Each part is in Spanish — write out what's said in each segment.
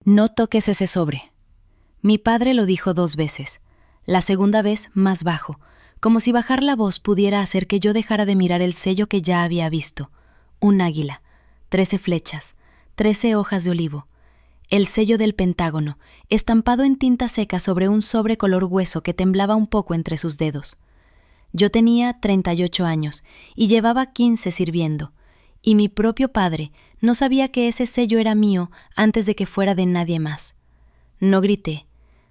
No toques ese sobre. Mi padre lo dijo 2 veces, la segunda vez más bajo, como si bajar la voz pudiera hacer que yo dejara de mirar el sello que ya había visto. Un águila, 13 flechas, 13 hojas de olivo. El sello del Pentágono, estampado en tinta seca sobre un sobre color hueso que temblaba un poco entre sus dedos. Yo tenía 38 años y llevaba 15 sirviendo, y mi propio padre no sabía que ese sello era mío antes de que fuera de nadie más. No grité,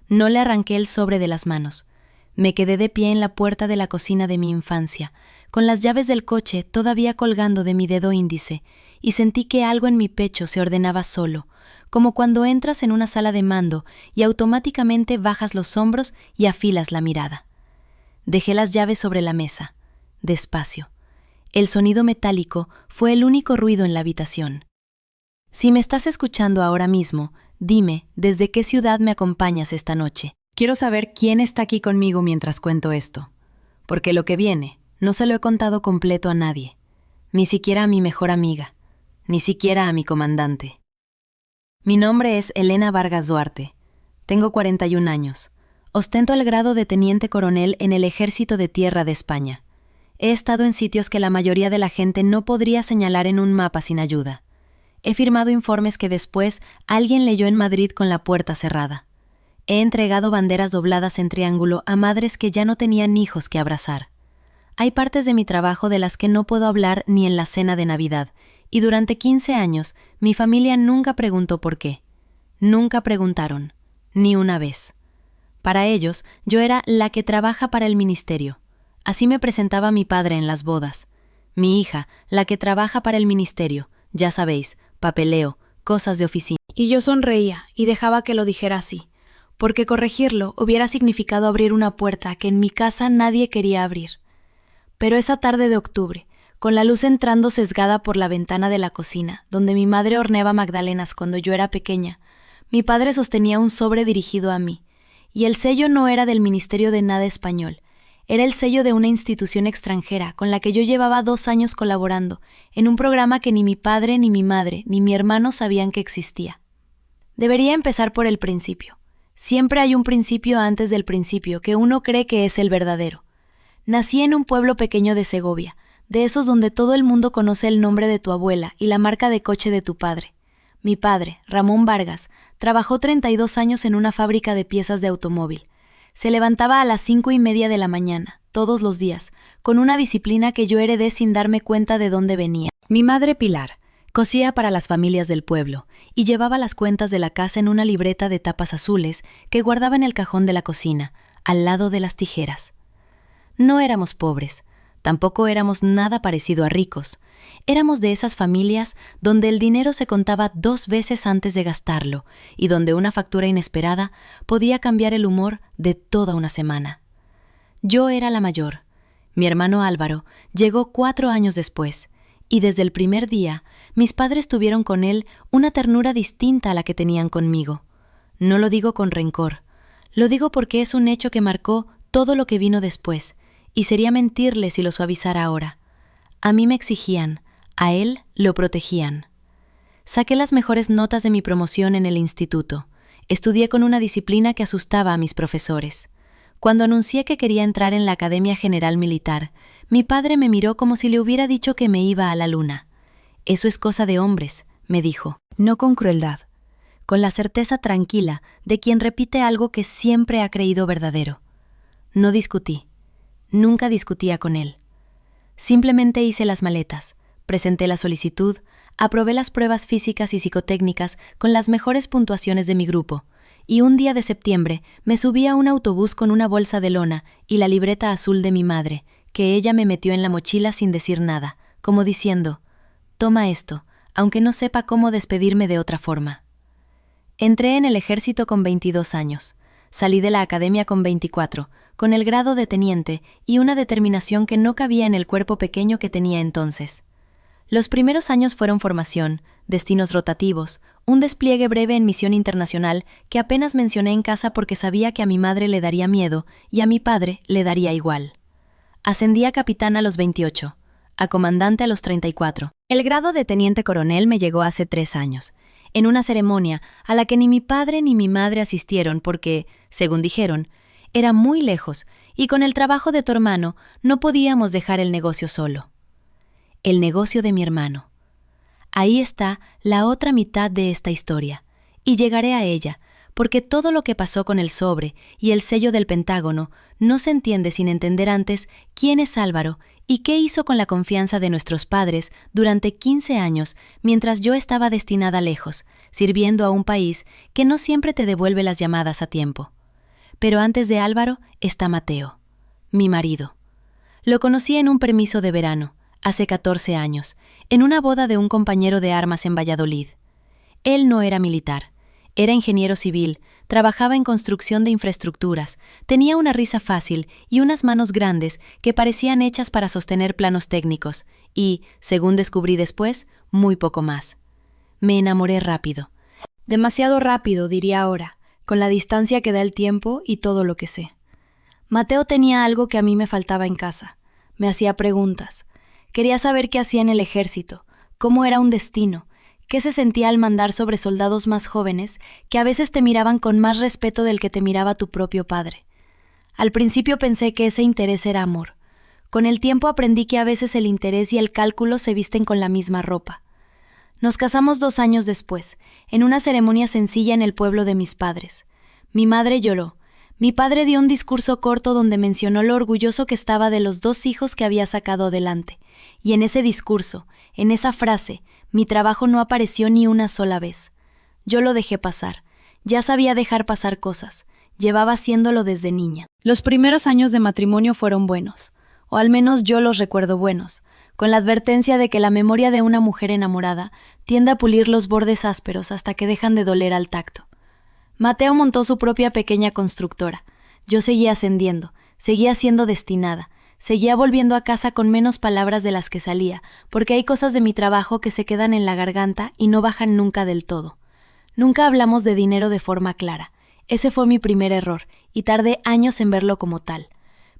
no le arranqué el sobre de las manos. Me quedé de pie en la puerta de la cocina de mi infancia, con las llaves del coche todavía colgando de mi dedo índice, y sentí que algo en mi pecho se ordenaba solo, como cuando entras en una sala de mando y automáticamente bajas los hombros y afilas la mirada. Dejé las llaves sobre la mesa, despacio. El sonido metálico fue el único ruido en la habitación. Si me estás escuchando ahora mismo, dime, ¿desde qué ciudad me acompañas esta noche? Quiero saber quién está aquí conmigo mientras cuento esto, porque lo que viene no se lo he contado completo a nadie, ni siquiera a mi mejor amiga, ni siquiera a mi comandante. Mi nombre es Elena Vargas Duarte. Tengo 41 años. Ostento el grado de teniente coronel en el Ejército de Tierra de España. He estado en sitios que la mayoría de la gente no podría señalar en un mapa sin ayuda. He firmado informes que después alguien leyó en Madrid con la puerta cerrada. He entregado banderas dobladas en triángulo a madres que ya no tenían hijos que abrazar. Hay partes de mi trabajo de las que no puedo hablar ni en la cena de Navidad, y durante 15 años mi familia nunca preguntó por qué. Nunca preguntaron, ni una vez. Para ellos, yo era la que trabaja para el ministerio. Así me presentaba mi padre en las bodas. Mi hija, la que trabaja para el ministerio, ya sabéis, papeleo, cosas de oficina. Y yo sonreía y dejaba que lo dijera así, porque corregirlo hubiera significado abrir una puerta que en mi casa nadie quería abrir. Pero esa tarde de octubre, con la luz entrando sesgada por la ventana de la cocina, donde mi madre horneaba magdalenas cuando yo era pequeña, mi padre sostenía un sobre dirigido a mí, y el sello no era del Ministerio de Nada Español, era el sello de una institución extranjera con la que yo llevaba 2 años colaborando, en un programa que ni mi padre, ni mi madre, ni mi hermano sabían que existía. Debería empezar por el principio. Siempre hay un principio antes del principio que uno cree que es el verdadero. Nací en un pueblo pequeño de Segovia, de esos donde todo el mundo conoce el nombre de tu abuela y la marca de coche de tu padre. Mi padre, Ramón Vargas, trabajó 32 años en una fábrica de piezas de automóvil. Se levantaba a las 5:30 de la mañana, todos los días, con una disciplina que yo heredé sin darme cuenta de dónde venía. Mi madre Pilar cosía para las familias del pueblo y llevaba las cuentas de la casa en una libreta de tapas azules que guardaba en el cajón de la cocina, al lado de las tijeras. No éramos pobres, tampoco éramos nada parecido a ricos. Éramos de esas familias donde el dinero se contaba 2 veces antes de gastarlo y donde una factura inesperada podía cambiar el humor de toda una semana. Yo era la mayor. Mi hermano Álvaro llegó 4 años después y desde el primer día mis padres tuvieron con él una ternura distinta a la que tenían conmigo. No lo digo con rencor, lo digo porque es un hecho que marcó todo lo que vino después y sería mentirle si lo suavizara ahora. A mí me exigían, a él lo protegían. Saqué las mejores notas de mi promoción en el instituto. Estudié con una disciplina que asustaba a mis profesores. Cuando anuncié que quería entrar en la Academia General Militar, mi padre me miró como si le hubiera dicho que me iba a la luna. Eso es cosa de hombres, me dijo, no con crueldad, con la certeza tranquila de quien repite algo que siempre ha creído verdadero. No discutí. Nunca discutía con él. Simplemente hice las maletas, presenté la solicitud, aprobé las pruebas físicas y psicotécnicas con las mejores puntuaciones de mi grupo, y un día de septiembre me subí a un autobús con una bolsa de lona y la libreta azul de mi madre, que ella me metió en la mochila sin decir nada, como diciendo, «Toma esto, aunque no sepa cómo despedirme de otra forma». Entré en el ejército con 22 años. Salí de la academia con 24, con el grado de teniente y una determinación que no cabía en el cuerpo pequeño que tenía entonces. Los primeros años fueron formación, destinos rotativos, un despliegue breve en misión internacional que apenas mencioné en casa porque sabía que a mi madre le daría miedo y a mi padre le daría igual. Ascendí a capitán a los 28, a comandante a los 34. El grado de teniente coronel me llegó hace 3 años. en una ceremonia a la que ni mi padre ni mi madre asistieron porque, según dijeron, era muy lejos y con el trabajo de tu hermano no podíamos dejar el negocio solo. El negocio de mi hermano. Ahí está la otra mitad de esta historia, y llegaré a ella, porque todo lo que pasó con el sobre y el sello del Pentágono no se entiende sin entender antes quién es Álvaro y qué hizo con la confianza de nuestros padres durante 15 años mientras yo estaba destinada lejos, sirviendo a un país que no siempre te devuelve las llamadas a tiempo. Pero antes de Álvaro está Mateo, mi marido. Lo conocí en un permiso de verano, hace 14 años, en una boda de un compañero de armas en Valladolid. Él no era militar. Era ingeniero civil, trabajaba en construcción de infraestructuras, tenía una risa fácil y unas manos grandes que parecían hechas para sostener planos técnicos y, según descubrí después, muy poco más. Me enamoré rápido. Demasiado rápido, diría ahora, con la distancia que da el tiempo y todo lo que sé. Mateo tenía algo que a mí me faltaba en casa. Me hacía preguntas. Quería saber qué hacía en el ejército, cómo era un destino, qué se sentía al mandar sobre soldados más jóvenes que a veces te miraban con más respeto del que te miraba tu propio padre. Al principio pensé que ese interés era amor. Con el tiempo aprendí que a veces el interés y el cálculo se visten con la misma ropa. Nos casamos 2 años después, en una ceremonia sencilla en el pueblo de mis padres. Mi madre lloró. Mi padre dio un discurso corto donde mencionó lo orgulloso que estaba de los 2 hijos que había sacado adelante. Y en ese discurso, en esa frase, mi trabajo no apareció ni una sola vez. Yo lo dejé pasar. Ya sabía dejar pasar cosas. Llevaba haciéndolo desde niña. Los primeros años de matrimonio fueron buenos, o al menos yo los recuerdo buenos, con la advertencia de que la memoria de una mujer enamorada tiende a pulir los bordes ásperos hasta que dejan de doler al tacto. Mateo montó su propia pequeña constructora. Yo seguía ascendiendo, seguía siendo destinada. Seguía volviendo a casa con menos palabras de las que salía, porque hay cosas de mi trabajo que se quedan en la garganta y no bajan nunca del todo. Nunca hablamos de dinero de forma clara. Ese fue mi primer error, y tardé años en verlo como tal.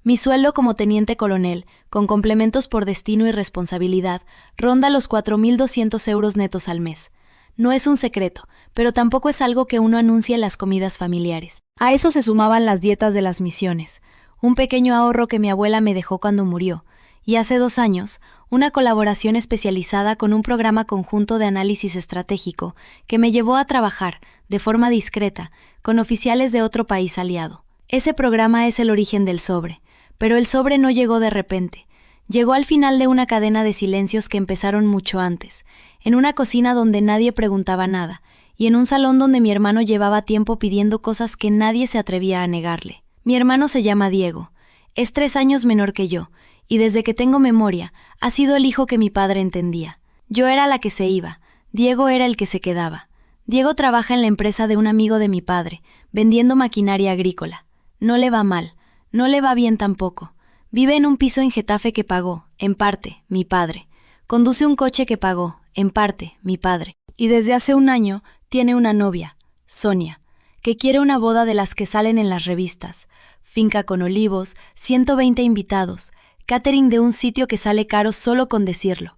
Mi sueldo como teniente coronel, con complementos por destino y responsabilidad, ronda los 4.200 euros netos al mes. No es un secreto, pero tampoco es algo que uno anuncie en las comidas familiares. A eso se sumaban las dietas de las misiones, un pequeño ahorro que mi abuela me dejó cuando murió, y hace 2 años, una colaboración especializada con un programa conjunto de análisis estratégico que me llevó a trabajar, de forma discreta, con oficiales de otro país aliado. Ese programa es el origen del sobre, pero el sobre no llegó de repente. Llegó al final de una cadena de silencios que empezaron mucho antes, en una cocina donde nadie preguntaba nada, y en un salón donde mi hermano llevaba tiempo pidiendo cosas que nadie se atrevía a negarle. Mi hermano se llama Diego, es 3 años menor que yo, y desde que tengo memoria, ha sido el hijo que mi padre entendía. Yo era la que se iba, Diego era el que se quedaba. Diego trabaja en la empresa de un amigo de mi padre, vendiendo maquinaria agrícola. No le va mal, no le va bien tampoco. Vive en un piso en Getafe que pagó, en parte, mi padre. Conduce un coche que pagó, en parte, mi padre. Y desde hace 1 año tiene una novia, Sonia, que quiere una boda de las que salen en las revistas. Finca con olivos, 120 invitados, catering de un sitio que sale caro solo con decirlo.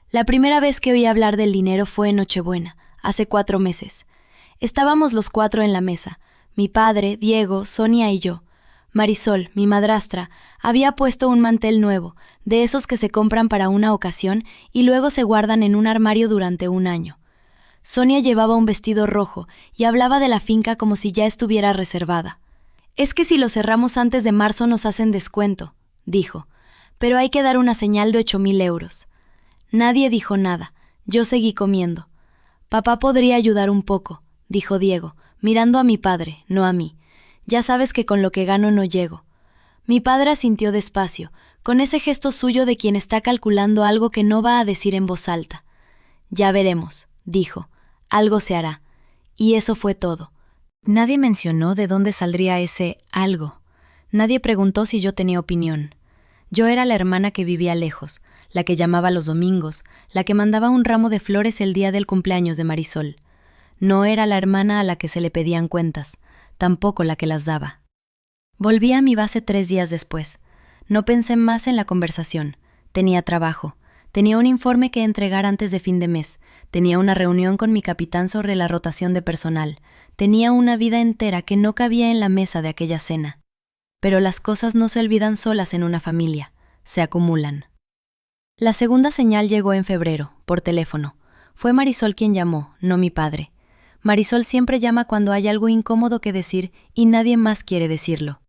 La primera vez que oí hablar del dinero fue en Nochebuena, hace 4 meses. Estábamos los 4 en la mesa, mi padre, Diego, Sonia y yo. Marisol, mi madrastra, había puesto un mantel nuevo, de esos que se compran para una ocasión y luego se guardan en un armario durante 1 año. Sonia llevaba un vestido rojo y hablaba de la finca como si ya estuviera reservada. «Es que si lo cerramos antes de marzo nos hacen descuento», dijo, «pero hay que dar una señal de 8.000 euros». Nadie dijo nada. Yo seguí comiendo. «Papá podría ayudar un poco», dijo Diego, mirando a mi padre, no a mí. «Ya sabes que con lo que gano no llego». Mi padre asintió despacio, con ese gesto suyo de quien está calculando algo que no va a decir en voz alta. «Ya veremos», dijo. «Algo se hará». Y eso fue todo. Nadie mencionó de dónde saldría ese algo. Nadie preguntó si yo tenía opinión. Yo era la hermana que vivía lejos, la que llamaba los domingos, la que mandaba un ramo de flores el día del cumpleaños de Marisol. No era la hermana a la que se le pedían cuentas, tampoco la que las daba. Volví a mi base 3 días después. No pensé más en la conversación. Tenía trabajo. Tenía un informe que entregar antes de fin de mes, tenía una reunión con mi capitán sobre la rotación de personal, tenía una vida entera que no cabía en la mesa de aquella cena. Pero las cosas no se olvidan solas en una familia, se acumulan. La segunda señal llegó en febrero, por teléfono. Fue Marisol quien llamó, no mi padre. Marisol siempre llama cuando hay algo incómodo que decir y nadie más quiere decirlo.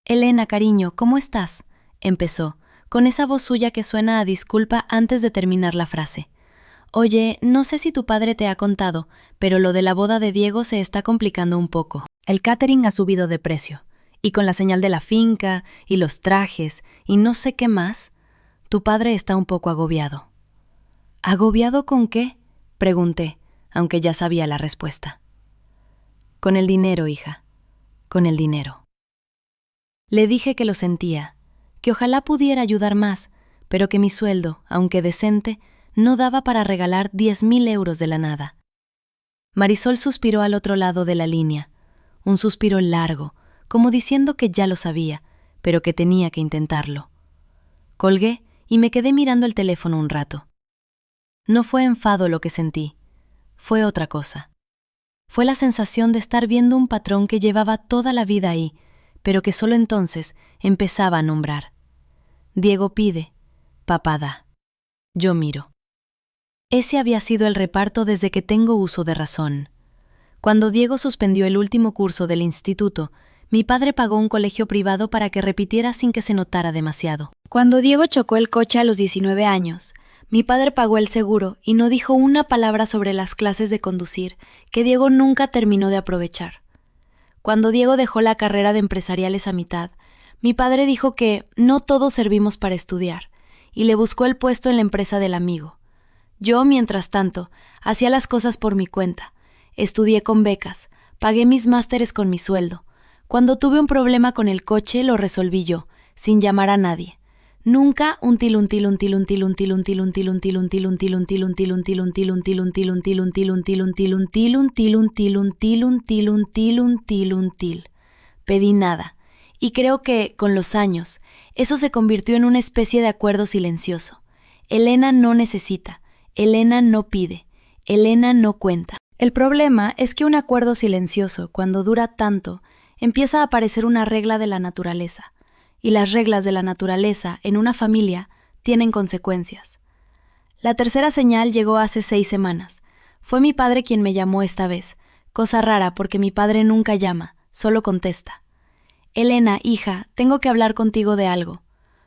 «Elena, cariño, ¿cómo estás?», empezó, con esa voz suya que suena a disculpa antes de terminar la frase. «Oye, no sé si tu padre te ha contado, pero lo de la boda de Diego se está complicando un poco. El catering ha subido de precio, y con la señal de la finca, y los trajes, y no sé qué más, tu padre está un poco agobiado». «¿Agobiado con qué?», pregunté, aunque ya sabía la respuesta. «Con el dinero, hija, con el dinero». Le dije que lo sentía, que ojalá pudiera ayudar más, pero que mi sueldo, aunque decente, no daba para regalar 10.000 euros de la nada. Marisol suspiró al otro lado de la línea, un suspiro largo, como diciendo que ya lo sabía, pero que tenía que intentarlo. Colgué y me quedé mirando el teléfono un rato. No fue enfado lo que sentí, fue otra cosa. Fue la sensación de estar viendo un patrón que llevaba toda la vida ahí, pero que solo entonces empezaba a nombrar. Diego pide, papá da. Yo miro. Ese había sido el reparto desde que tengo uso de razón. Cuando Diego suspendió el último curso del instituto, mi padre pagó un colegio privado para que repitiera sin que se notara demasiado. Cuando Diego chocó el coche a los 19 años, mi padre pagó el seguro y no dijo una palabra sobre las clases de conducir, que Diego nunca terminó de aprovechar. Cuando Diego dejó la carrera de empresariales a mitad, mi padre dijo que no todos servimos para estudiar, y le buscó el puesto en la empresa del amigo. Yo, mientras tanto, hacía las cosas por mi cuenta. Estudié con becas, pagué mis másteres con mi sueldo. Cuando tuve un problema con el coche, lo resolví yo, sin llamar a nadie. Nunca un tilun. Pedí nada, y creo que, con los años, eso se convirtió en una especie de acuerdo silencioso. Elena no necesita, Elena no pide, Elena no cuenta. El problema es que un acuerdo silencioso, cuando dura tanto, empieza a parecer una regla de la naturaleza. Y las reglas de la naturaleza en una familia tienen consecuencias. La tercera señal llegó hace 6 semanas. Fue mi padre quien me llamó esta vez, cosa rara porque mi padre nunca llama, solo contesta. «Elena, hija, tengo que hablar contigo de algo».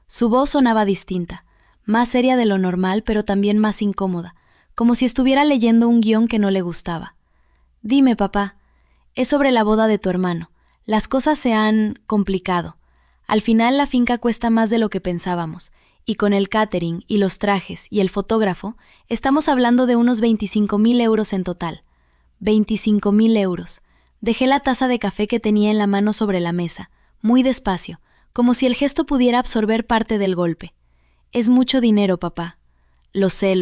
Su voz sonaba distinta, más seria de lo normal, pero también más incómoda, como si estuviera leyendo un guión que no le gustaba. «Dime, papá, es sobre la boda de tu hermano. Las cosas se han complicado. Al final la finca cuesta más de lo que pensábamos, y con el catering y los trajes y el fotógrafo, estamos hablando de unos 25.000 euros en total. 25.000 euros. Dejé la taza de café que tenía en la mano sobre la mesa, muy despacio, como si el gesto pudiera absorber parte del golpe. Es mucho dinero, papá. Lo sé,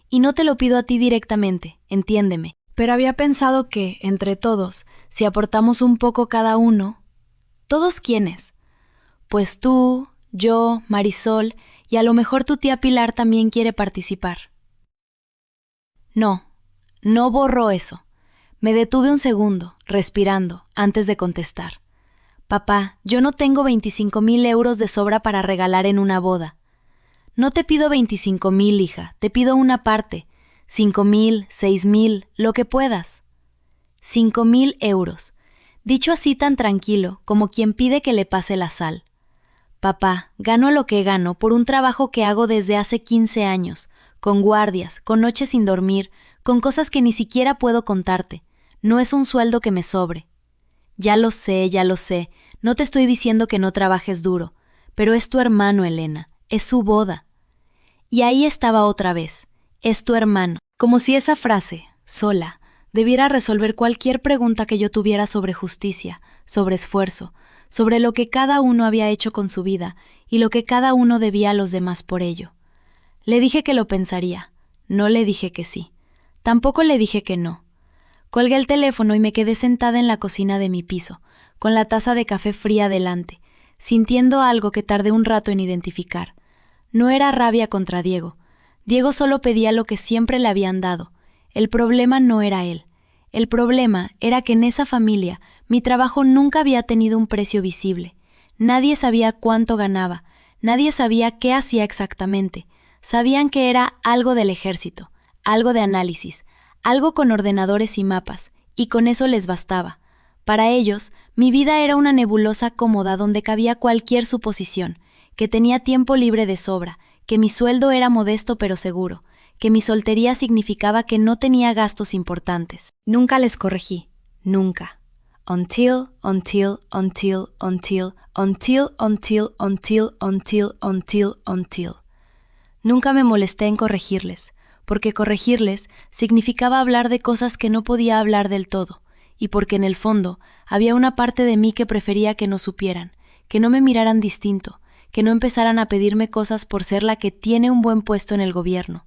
y no te lo pido a ti directamente, entiéndeme. Pero había pensado que, entre todos, si aportamos un poco cada uno... ¿Todos quiénes? Pues tú, yo, Marisol, y a lo mejor tu tía Pilar también quiere participar. No borró eso. Me detuve un segundo, respirando, antes de contestar. Papá, yo no tengo 25.000 euros de sobra para regalar en una boda. No te pido 25.000, hija, te pido una parte. 5.000, 6.000, lo que puedas. 5.000 euros. Dicho así tan tranquilo, como quien pide que le pase la sal. Papá, gano lo que gano por un trabajo que hago desde hace 15 años, con guardias, con noches sin dormir, con cosas que ni siquiera puedo contarte. No es un sueldo que me sobre. Ya lo sé, no te estoy diciendo que no trabajes duro, pero es tu hermano, Elena, es su boda. Y ahí estaba otra vez, es tu hermano, como si esa frase, sola, debiera resolver cualquier pregunta que yo tuviera sobre justicia, sobre esfuerzo, sobre lo que cada uno había hecho con su vida y lo que cada uno debía a los demás por ello. Le dije que lo pensaría, no le dije que sí, tampoco le dije que no. Colgué el teléfono y me quedé sentada en la cocina de mi piso, con la taza de café fría delante, sintiendo algo que tardé un rato en identificar. No era rabia contra Diego, Diego solo pedía lo que siempre le habían dado. El problema no era él. El problema era que en esa familia mi trabajo nunca había tenido un precio visible. Nadie sabía cuánto ganaba, nadie sabía qué hacía exactamente. Sabían que era algo del ejército, algo de análisis, algo con ordenadores y mapas, y con eso les bastaba. Para ellos, mi vida era una nebulosa cómoda donde cabía cualquier suposición, que tenía tiempo libre de sobra, que mi sueldo era modesto pero seguro, que mi soltería significaba que no tenía gastos importantes. Nunca les corregí, nunca. Until. Nunca me molesté en corregirles, porque corregirles significaba hablar de cosas que no podía hablar del todo, y porque en el fondo había una parte de mí que prefería que no supieran, que no me miraran distinto, que no empezaran a pedirme cosas por ser la que tiene un buen puesto en el gobierno.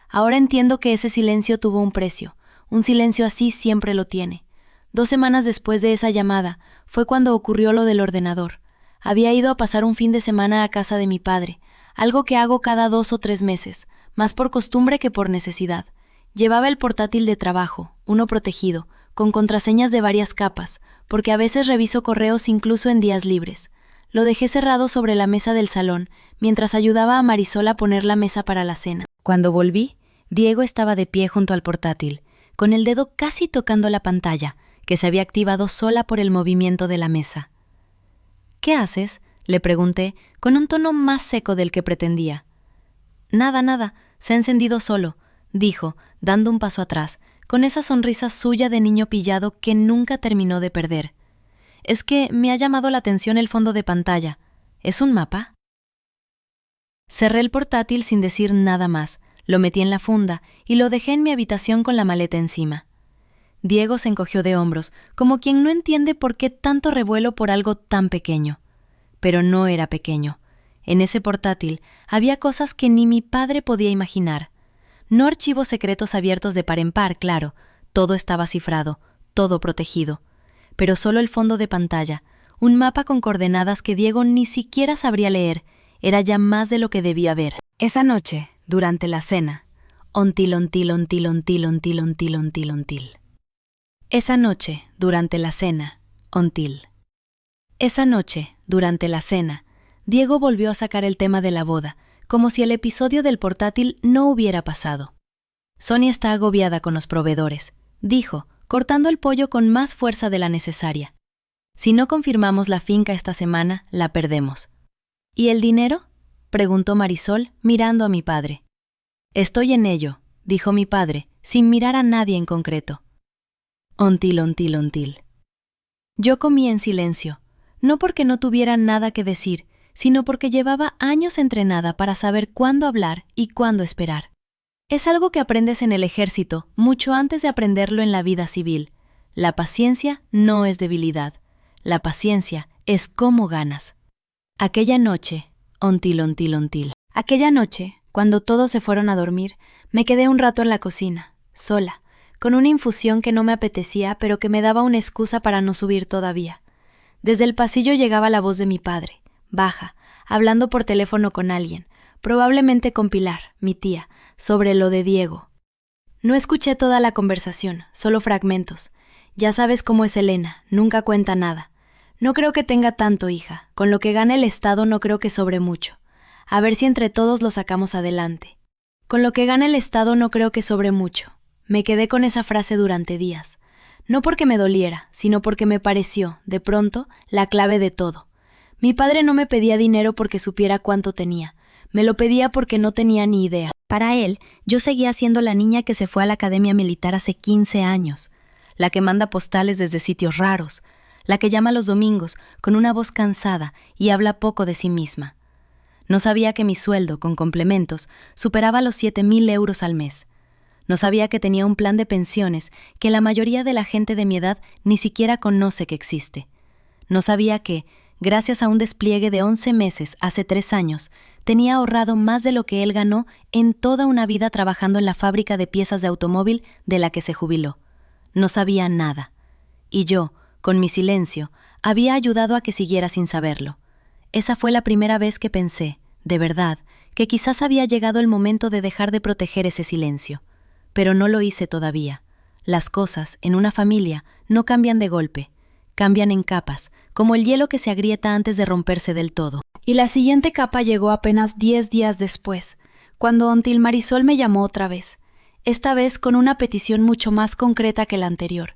Ahora entiendo que ese silencio tuvo un precio, un silencio así siempre lo tiene. 2 semanas después de esa llamada fue cuando ocurrió lo del ordenador. Había ido a pasar un fin de semana a casa de mi padre, algo que hago cada 2 o 3 meses, más por costumbre que por necesidad. Llevaba el portátil de trabajo, uno protegido, con contraseñas de varias capas, porque a veces reviso correos incluso en días libres. Lo dejé cerrado sobre la mesa del salón, mientras ayudaba a Marisol a poner la mesa para la cena. Cuando volví, Diego estaba de pie junto al portátil, con el dedo casi tocando la pantalla, que se había activado sola por el movimiento de la mesa. «¿Qué haces?», le pregunté, con un tono más seco del que pretendía. «Nada, se ha encendido solo», dijo, dando un paso atrás, con esa sonrisa suya de niño pillado que nunca terminó de perder. «Es que me ha llamado la atención el fondo de pantalla. ¿Es un mapa?». Cerré el portátil sin decir nada más, lo metí en la funda y lo dejé en mi habitación con la maleta encima. Diego se encogió de hombros, como quien no entiende por qué tanto revuelo por algo tan pequeño. Pero no era pequeño. En ese portátil había cosas que ni mi padre podía imaginar. No archivos secretos abiertos de par en par, claro, todo estaba cifrado, todo protegido. Pero solo el fondo de pantalla, un mapa con coordenadas que Diego ni siquiera sabría leer, era ya más de lo que debía ver. Esa noche, durante la cena, ontil. Esa noche, durante la cena, ontil. Esa noche, durante la cena, Diego volvió a sacar el tema de la boda, como si el episodio del portátil no hubiera pasado. «Sonia está agobiada con los proveedores», dijo, cortando el pollo con más fuerza de la necesaria. «Si no confirmamos la finca esta semana, la perdemos». «¿Y el dinero?», preguntó Marisol, mirando a mi padre. «Estoy en ello», dijo mi padre, sin mirar a nadie en concreto. Ontil. Yo comí en silencio, no porque no tuviera nada que decir, sino porque llevaba años entrenada para saber cuándo hablar y cuándo esperar. Es algo que aprendes en el ejército mucho antes de aprenderlo en la vida civil. La paciencia no es debilidad. La paciencia es cómo ganas. Aquella noche, ontil. Aquella noche, cuando todos se fueron a dormir, me quedé un rato en la cocina, sola, con una infusión que no me apetecía, pero que me daba una excusa para no subir todavía. Desde el pasillo llegaba la voz de mi padre, baja, hablando por teléfono con alguien, probablemente con Pilar, mi tía, sobre lo de Diego. No escuché toda la conversación, solo fragmentos. Ya sabes cómo es Elena, nunca cuenta nada. No creo que tenga tanto, hija. Con lo que gana el Estado no creo que sobre mucho. A ver si entre todos lo sacamos adelante. Con lo que gana el Estado no creo que sobre mucho. Me quedé con esa frase durante días. No porque me doliera, sino porque me pareció, de pronto, la clave de todo. Mi padre no me pedía dinero porque supiera cuánto tenía. Me lo pedía porque no tenía ni idea. Para él, yo seguía siendo la niña que se fue a la academia militar hace 15 años. La que manda postales desde sitios raros. La que llama los domingos con una voz cansada y habla poco de sí misma. No sabía que mi sueldo, con complementos, superaba los 7.000 euros al mes. No sabía que tenía un plan de pensiones que la mayoría de la gente de mi edad ni siquiera conoce que existe. No sabía que, gracias a un despliegue de 11 meses hace 3 años, tenía ahorrado más de lo que él ganó en toda una vida trabajando en la fábrica de piezas de automóvil de la que se jubiló. No sabía nada. Y yo, con mi silencio, había ayudado a que siguiera sin saberlo. Esa fue la primera vez que pensé, de verdad, que quizás había llegado el momento de dejar de proteger ese silencio. Pero no lo hice todavía. Las cosas, en una familia, no cambian de golpe. Cambian en capas, como el hielo que se agrieta antes de romperse del todo. Y la siguiente capa llegó apenas 10 días después, cuando Ontil Marisol me llamó otra vez, esta vez con una petición mucho más concreta que la anterior.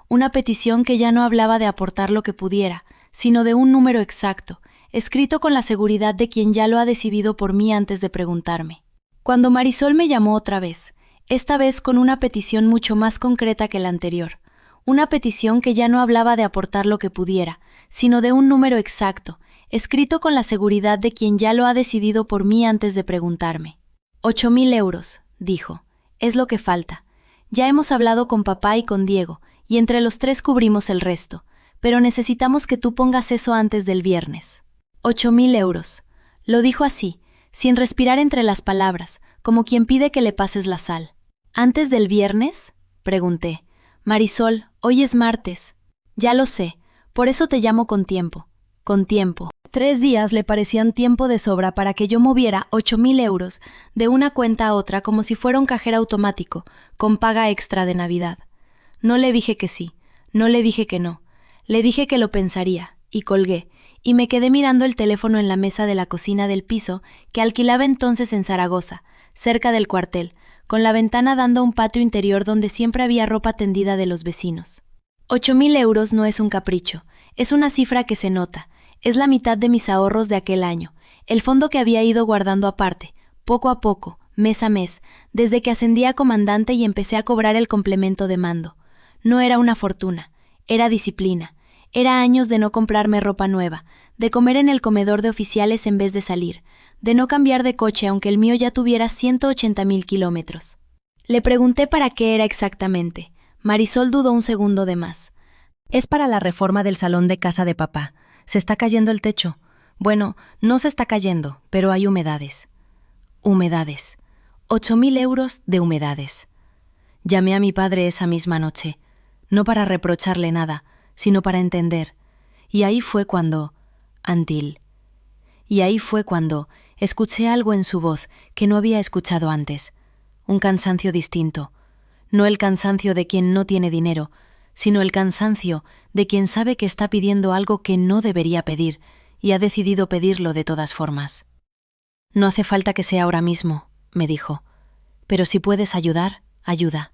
Una petición que ya no hablaba de aportar lo que pudiera, sino de un número exacto, escrito con la seguridad de quien ya lo ha decidido por mí antes de preguntarme. Cuando Marisol me llamó otra vez, esta vez con una petición mucho más concreta que la anterior, una petición que ya no hablaba de aportar lo que pudiera, sino de un número exacto, escrito con la seguridad de quien ya lo ha decidido por mí antes de preguntarme. 8.000 euros, dijo, es lo que falta. Ya hemos hablado con papá y con Diego, y entre los tres cubrimos el resto, pero necesitamos que tú pongas eso antes del viernes. 8.000 euros. Lo dijo así, sin respirar entre las palabras, como quien pide que le pases la sal. ¿Antes del viernes?, pregunté. Marisol, hoy es martes. Ya lo sé, por eso te llamo con tiempo. Con tiempo. 3 días le parecían tiempo de sobra para que yo moviera 8.000 euros de una cuenta a otra como si fuera un cajero automático, con paga extra de Navidad. No le dije que sí, no le dije que no. Le dije que lo pensaría, y colgué, y me quedé mirando el teléfono en la mesa de la cocina del piso que alquilaba entonces en Zaragoza, cerca del cuartel, con la ventana dando a un patio interior donde siempre había ropa tendida de los vecinos. 8.000 euros no es un capricho, es una cifra que se nota, es la mitad de mis ahorros de aquel año, el fondo que había ido guardando aparte, poco a poco, mes a mes, desde que ascendí a comandante y empecé a cobrar el complemento de mando. No era una fortuna, era disciplina, era años de no comprarme ropa nueva, de comer en el comedor de oficiales en vez de salir, de no cambiar de coche aunque el mío ya tuviera 180.000 kilómetros. Le pregunté para qué era exactamente. Marisol dudó un segundo de más. Es para la reforma del salón de casa de papá. Se está cayendo el techo. Bueno, no se está cayendo, pero hay humedades. Humedades. 8.000 euros de humedades. Llamé a mi padre esa misma noche, no para reprocharle nada, sino para entender. Y ahí fue cuando... Antil. Y ahí fue cuando escuché algo en su voz que no había escuchado antes. Un cansancio distinto. No el cansancio de quien no tiene dinero, sino el cansancio de quien sabe que está pidiendo algo que no debería pedir y ha decidido pedirlo de todas formas. No hace falta que sea ahora mismo, me dijo, pero si puedes ayudar, ayuda.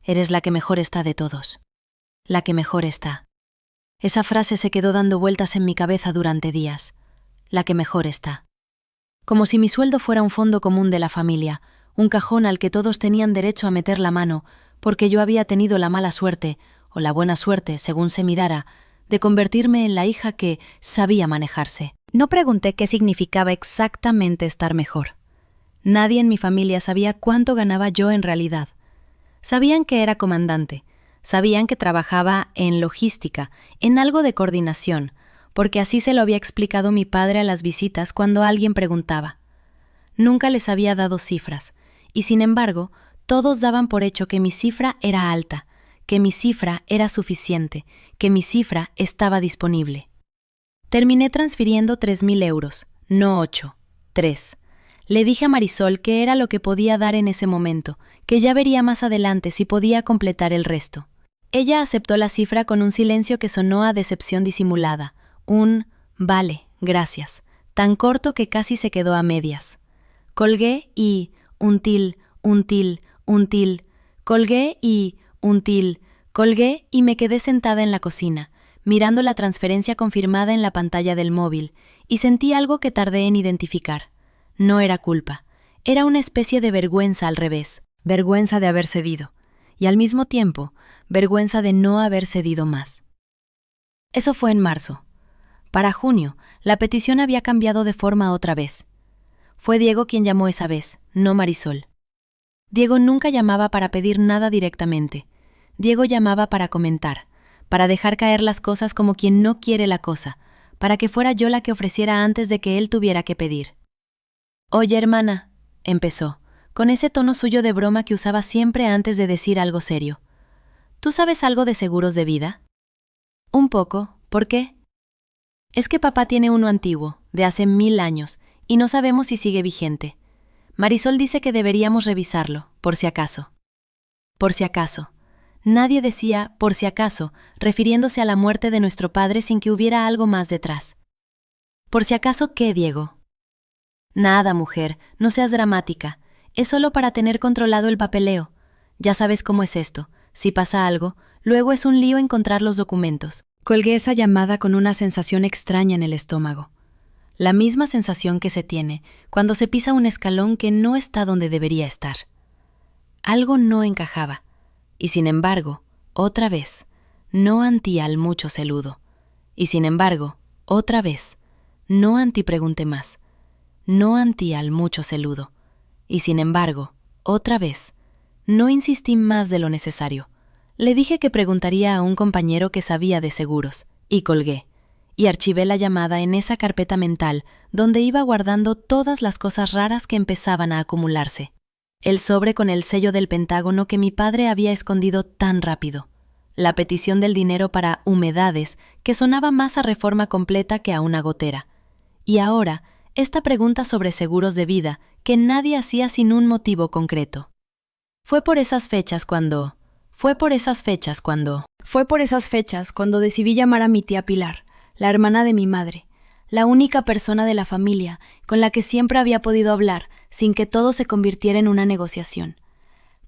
Eres la que mejor está de todos. La que mejor está. Esa frase se quedó dando vueltas en mi cabeza durante días. La que mejor está. Como si mi sueldo fuera un fondo común de la familia, un cajón al que todos tenían derecho a meter la mano, porque yo había tenido la mala suerte, o la buena suerte, según se mirara, de convertirme en la hija que sabía manejarse. No pregunté qué significaba exactamente estar mejor. Nadie en mi familia sabía cuánto ganaba yo en realidad. Sabían que era comandante, sabían que trabajaba en logística, en algo de coordinación, porque así se lo había explicado mi padre a las visitas cuando alguien preguntaba. Nunca les había dado cifras, y sin embargo, todos daban por hecho que mi cifra era alta, que mi cifra era suficiente, que mi cifra estaba disponible. Terminé transfiriendo 3.000 euros, no 8, 3. Le dije a Marisol que era lo que podía dar en ese momento, que ya vería más adelante si podía completar el resto. Ella aceptó la cifra con un silencio que sonó a decepción disimulada, un «vale, gracias», tan corto que casi se quedó a medias. Colgué y until, colgué y until, colgué y me quedé sentada en la cocina, mirando la transferencia confirmada en la pantalla del móvil, y sentí algo que tardé en identificar. No era culpa, era una especie de vergüenza al revés, vergüenza de haber cedido, y al mismo tiempo, vergüenza de no haber cedido más. Eso fue en marzo. Para junio, la petición había cambiado de forma otra vez. Fue Diego quien llamó esa vez, no Marisol. Diego nunca llamaba para pedir nada directamente. Diego llamaba para comentar, para dejar caer las cosas como quien no quiere la cosa, para que fuera yo la que ofreciera antes de que él tuviera que pedir. «Oye, hermana», empezó, con ese tono suyo de broma que usaba siempre antes de decir algo serio. «¿Tú sabes algo de seguros de vida?» «Un poco. ¿Por qué?» «Es que papá tiene uno antiguo, de hace 1000 años, y no sabemos si sigue vigente. Marisol dice que deberíamos revisarlo, por si acaso. Por si acaso. Nadie decía por si acaso, refiriéndose a la muerte de nuestro padre sin que hubiera algo más detrás. ¿Por si acaso qué, Diego? Nada, mujer, no seas dramática. Es solo para tener controlado el papeleo. Ya sabes cómo es esto. Si pasa algo, luego es un lío encontrar los documentos. Colgué esa llamada con una sensación extraña en el estómago. La misma sensación que se tiene cuando se pisa un escalón que no está donde debería estar. Algo no encajaba. Y sin embargo, otra vez, no anti al mucho celudo. Y sin embargo, otra vez, no anti pregunté más. No anti al mucho celudo. Y sin embargo, otra vez, no insistí más de lo necesario. Le dije que preguntaría a un compañero que sabía de seguros, y colgué. Y archivé la llamada en esa carpeta mental donde iba guardando todas las cosas raras que empezaban a acumularse. El sobre con el sello del Pentágono que mi padre había escondido tan rápido. La petición del dinero para humedades, que sonaba más a reforma completa que a una gotera. Y ahora, esta pregunta sobre seguros de vida que nadie hacía sin un motivo concreto. Fue por esas fechas cuando decidí llamar a mi tía Pilar, la hermana de mi madre, la única persona de la familia con la que siempre había podido hablar sin que todo se convirtiera en una negociación.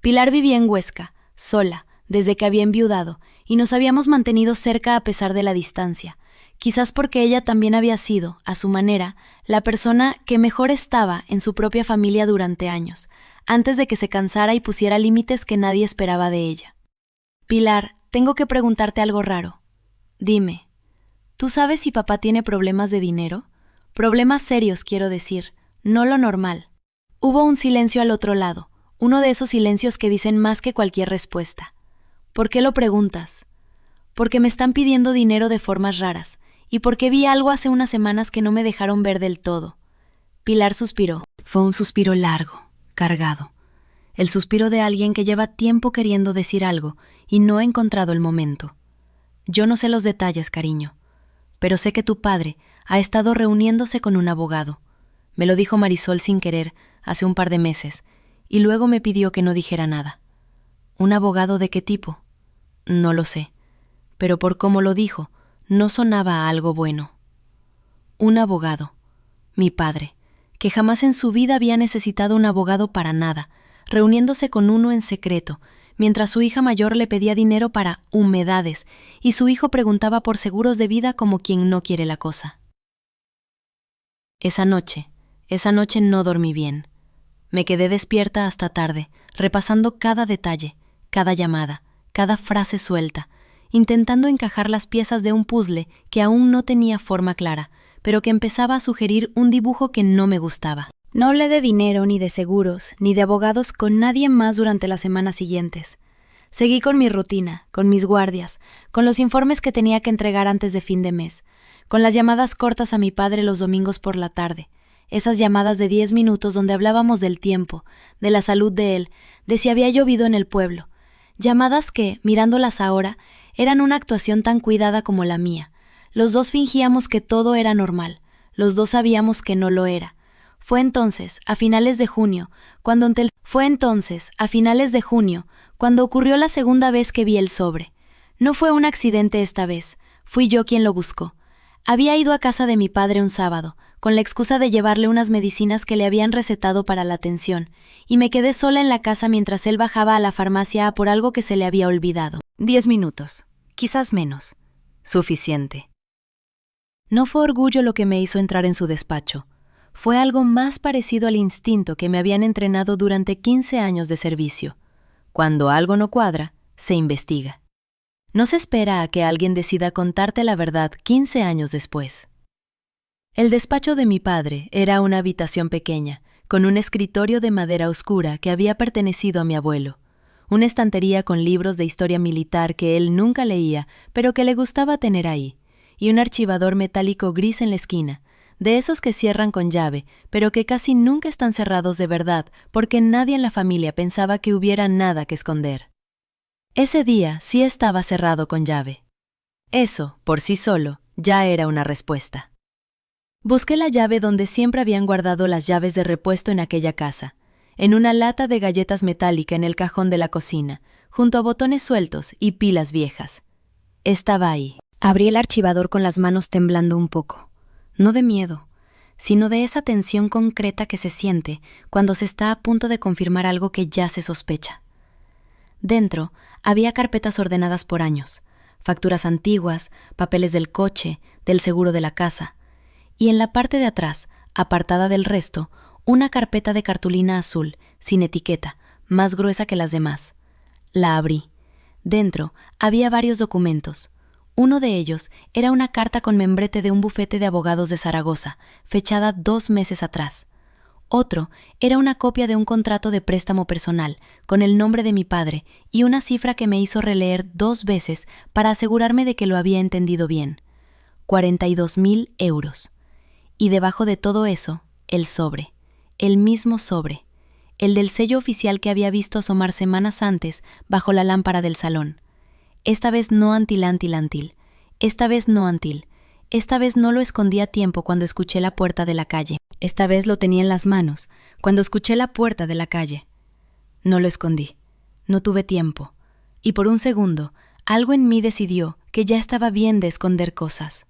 Pilar vivía en Huesca, sola, desde que había enviudado, y nos habíamos mantenido cerca a pesar de la distancia, quizás porque ella también había sido, a su manera, la persona que mejor estaba en su propia familia durante años, antes de que se cansara y pusiera límites que nadie esperaba de ella. Pilar, tengo que preguntarte algo raro. Dime, ¿tú sabes si papá tiene problemas de dinero? Problemas serios, quiero decir, no lo normal. Hubo un silencio al otro lado, uno de esos silencios que dicen más que cualquier respuesta. ¿Por qué lo preguntas? Porque me están pidiendo dinero de formas raras, y porque vi algo hace unas semanas que no me dejaron ver del todo. Pilar suspiró. Fue un suspiro largo, cargado. El suspiro de alguien que lleva tiempo queriendo decir algo y no ha encontrado el momento. Yo no sé los detalles, cariño, pero sé que tu padre ha estado reuniéndose con un abogado. Me lo dijo Marisol sin querer hace un par de meses, y luego me pidió que no dijera nada. ¿Un abogado de qué tipo? No lo sé, pero por cómo lo dijo, no sonaba a algo bueno. Un abogado, mi padre, que jamás en su vida había necesitado un abogado para nada, reuniéndose con uno en secreto, mientras su hija mayor le pedía dinero para humedades y su hijo preguntaba por seguros de vida como quien no quiere la cosa. Esa noche no dormí bien. Me quedé despierta hasta tarde, repasando cada detalle, cada llamada, cada frase suelta, intentando encajar las piezas de un puzzle que aún no tenía forma clara, pero que empezaba a sugerir un dibujo que no me gustaba. No hablé de dinero, ni de seguros, ni de abogados con nadie más durante las semanas siguientes. Seguí con mi rutina, con mis guardias, con los informes que tenía que entregar antes de fin de mes, con las llamadas cortas a mi padre los domingos por la tarde, esas llamadas de 10 minutos donde hablábamos del tiempo, de la salud de él, de si había llovido en el pueblo. Llamadas que, mirándolas ahora, eran una actuación tan cuidada como la mía. Los dos fingíamos que todo era normal, los dos sabíamos que no lo era. Fue entonces, a finales de junio, cuando ocurrió la segunda vez que vi el sobre. No fue un accidente esta vez, fui yo quien lo buscó. Había ido a casa de mi padre un sábado, con la excusa de llevarle unas medicinas que le habían recetado para la tensión, y me quedé sola en la casa mientras él bajaba a la farmacia a por algo que se le había olvidado. 10 minutos, quizás menos. Suficiente. No fue orgullo lo que me hizo entrar en su despacho. Fue algo más parecido al instinto que me habían entrenado durante 15 años de servicio. Cuando algo no cuadra, se investiga. No se espera a que alguien decida contarte la verdad 15 años después. El despacho de mi padre era una habitación pequeña, con un escritorio de madera oscura que había pertenecido a mi abuelo, una estantería con libros de historia militar que él nunca leía, pero que le gustaba tener ahí, y un archivador metálico gris en la esquina, de esos que cierran con llave, pero que casi nunca están cerrados de verdad, porque nadie en la familia pensaba que hubiera nada que esconder. Ese día sí estaba cerrado con llave. Eso, por sí solo, ya era una respuesta. Busqué la llave donde siempre habían guardado las llaves de repuesto en aquella casa, en una lata de galletas metálica en el cajón de la cocina, junto a botones sueltos y pilas viejas. Estaba ahí. Abrí el archivador con las manos temblando un poco. No de miedo, sino de esa tensión concreta que se siente cuando se está a punto de confirmar algo que ya se sospecha. Dentro había carpetas ordenadas por años, facturas antiguas, papeles del coche, del seguro de la casa, y en la parte de atrás, apartada del resto, una carpeta de cartulina azul, sin etiqueta, más gruesa que las demás. La abrí. Dentro había varios documentos. Uno de ellos era una carta con membrete de un bufete de abogados de Zaragoza, fechada 2 meses atrás. Otro era una copia de un contrato de préstamo personal, con el nombre de mi padre y una cifra que me hizo releer 2 veces para asegurarme de que lo había entendido bien. 42.000 euros. Y debajo de todo eso, el sobre. El mismo sobre. El del sello oficial que había visto asomar semanas antes bajo la lámpara del salón. Esta vez no antil. Esta vez no antil. Esta vez no lo escondí a tiempo cuando escuché la puerta de la calle. Esta vez lo tenía en las manos, cuando escuché la puerta de la calle. No lo escondí. No tuve tiempo. Y por un segundo, algo en mí decidió que ya estaba bien de esconder cosas.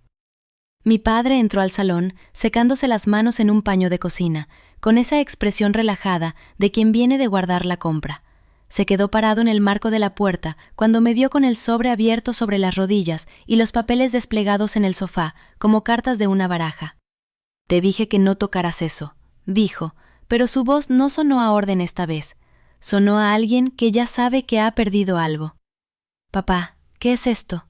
Mi padre entró al salón, secándose las manos en un paño de cocina, con esa expresión relajada de quien viene de guardar la compra. Se quedó parado en el marco de la puerta cuando me vio con el sobre abierto sobre las rodillas y los papeles desplegados en el sofá, como cartas de una baraja. «Te dije que no tocaras eso», dijo, pero su voz no sonó a orden esta vez. Sonó a alguien que ya sabe que ha perdido algo. «Papá, ¿qué es esto?».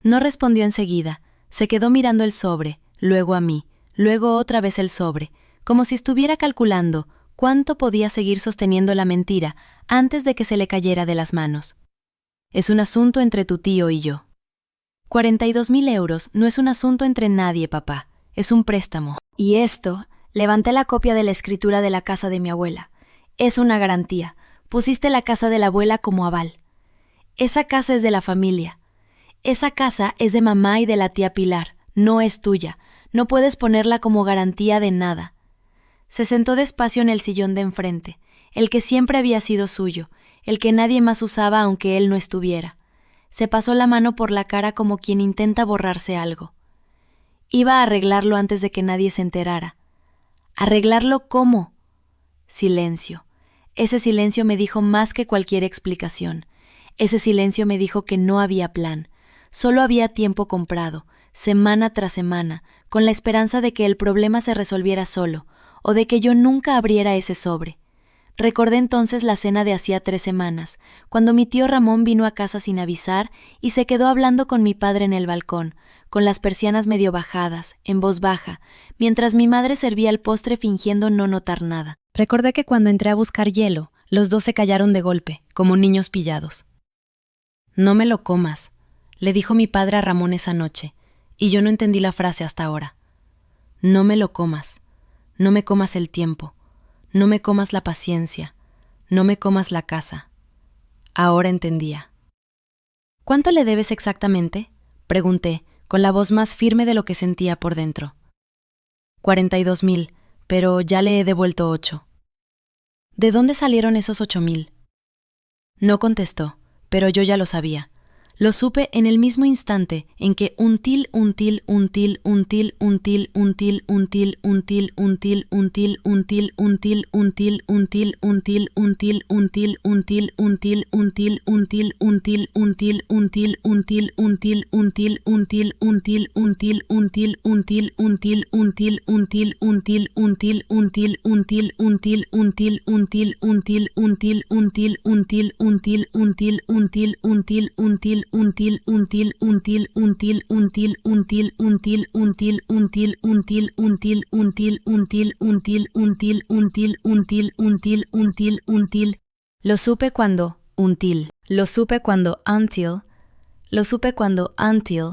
No respondió enseguida. Se quedó mirando el sobre, luego a mí, luego otra vez el sobre, como si estuviera calculando cuánto podía seguir sosteniendo la mentira antes de que se le cayera de las manos. «Es un asunto entre tu tío y yo». 42.000 euros no es un asunto entre nadie, papá. Es un préstamo. Y esto, levanté la copia de la escritura de la casa de mi abuela. Es una garantía. Pusiste la casa de la abuela como aval. Esa casa es de la familia. Esa casa es de mamá y de la tía Pilar. No es tuya. No puedes ponerla como garantía de nada. Se sentó despacio en el sillón de enfrente, el que siempre había sido suyo, el que nadie más usaba aunque él no estuviera. Se pasó la mano por la cara como quien intenta borrarse algo. Iba a arreglarlo antes de que nadie se enterara. ¿Arreglarlo cómo? Silencio. Ese silencio me dijo más que cualquier explicación. Ese silencio me dijo que no había plan. Solo había tiempo comprado, semana tras semana, con la esperanza de que el problema se resolviera solo, o de que yo nunca abriera ese sobre. Recordé entonces la cena de hacía 3 semanas, cuando mi tío Ramón vino a casa sin avisar y se quedó hablando con mi padre en el balcón, con las persianas medio bajadas, en voz baja, mientras mi madre servía el postre fingiendo no notar nada. Recordé que cuando entré a buscar hielo, los 2 se callaron de golpe, como niños pillados. «No me lo comas», le dijo mi padre a Ramón esa noche, y yo no entendí la frase hasta ahora. «No me lo comas, no me comas el tiempo, no me comas la paciencia, no me comas la casa». Ahora entendía. «¿Cuánto le debes exactamente?», pregunté, con la voz más firme de lo que sentía por dentro. 42.000, pero ya le he devuelto 8. ¿De dónde salieron esos 8.000? No contestó, pero yo ya lo sabía. Lo supe en el mismo instante en que until Lo supe cuando until. Lo supe cuando until. Lo supe cuando until.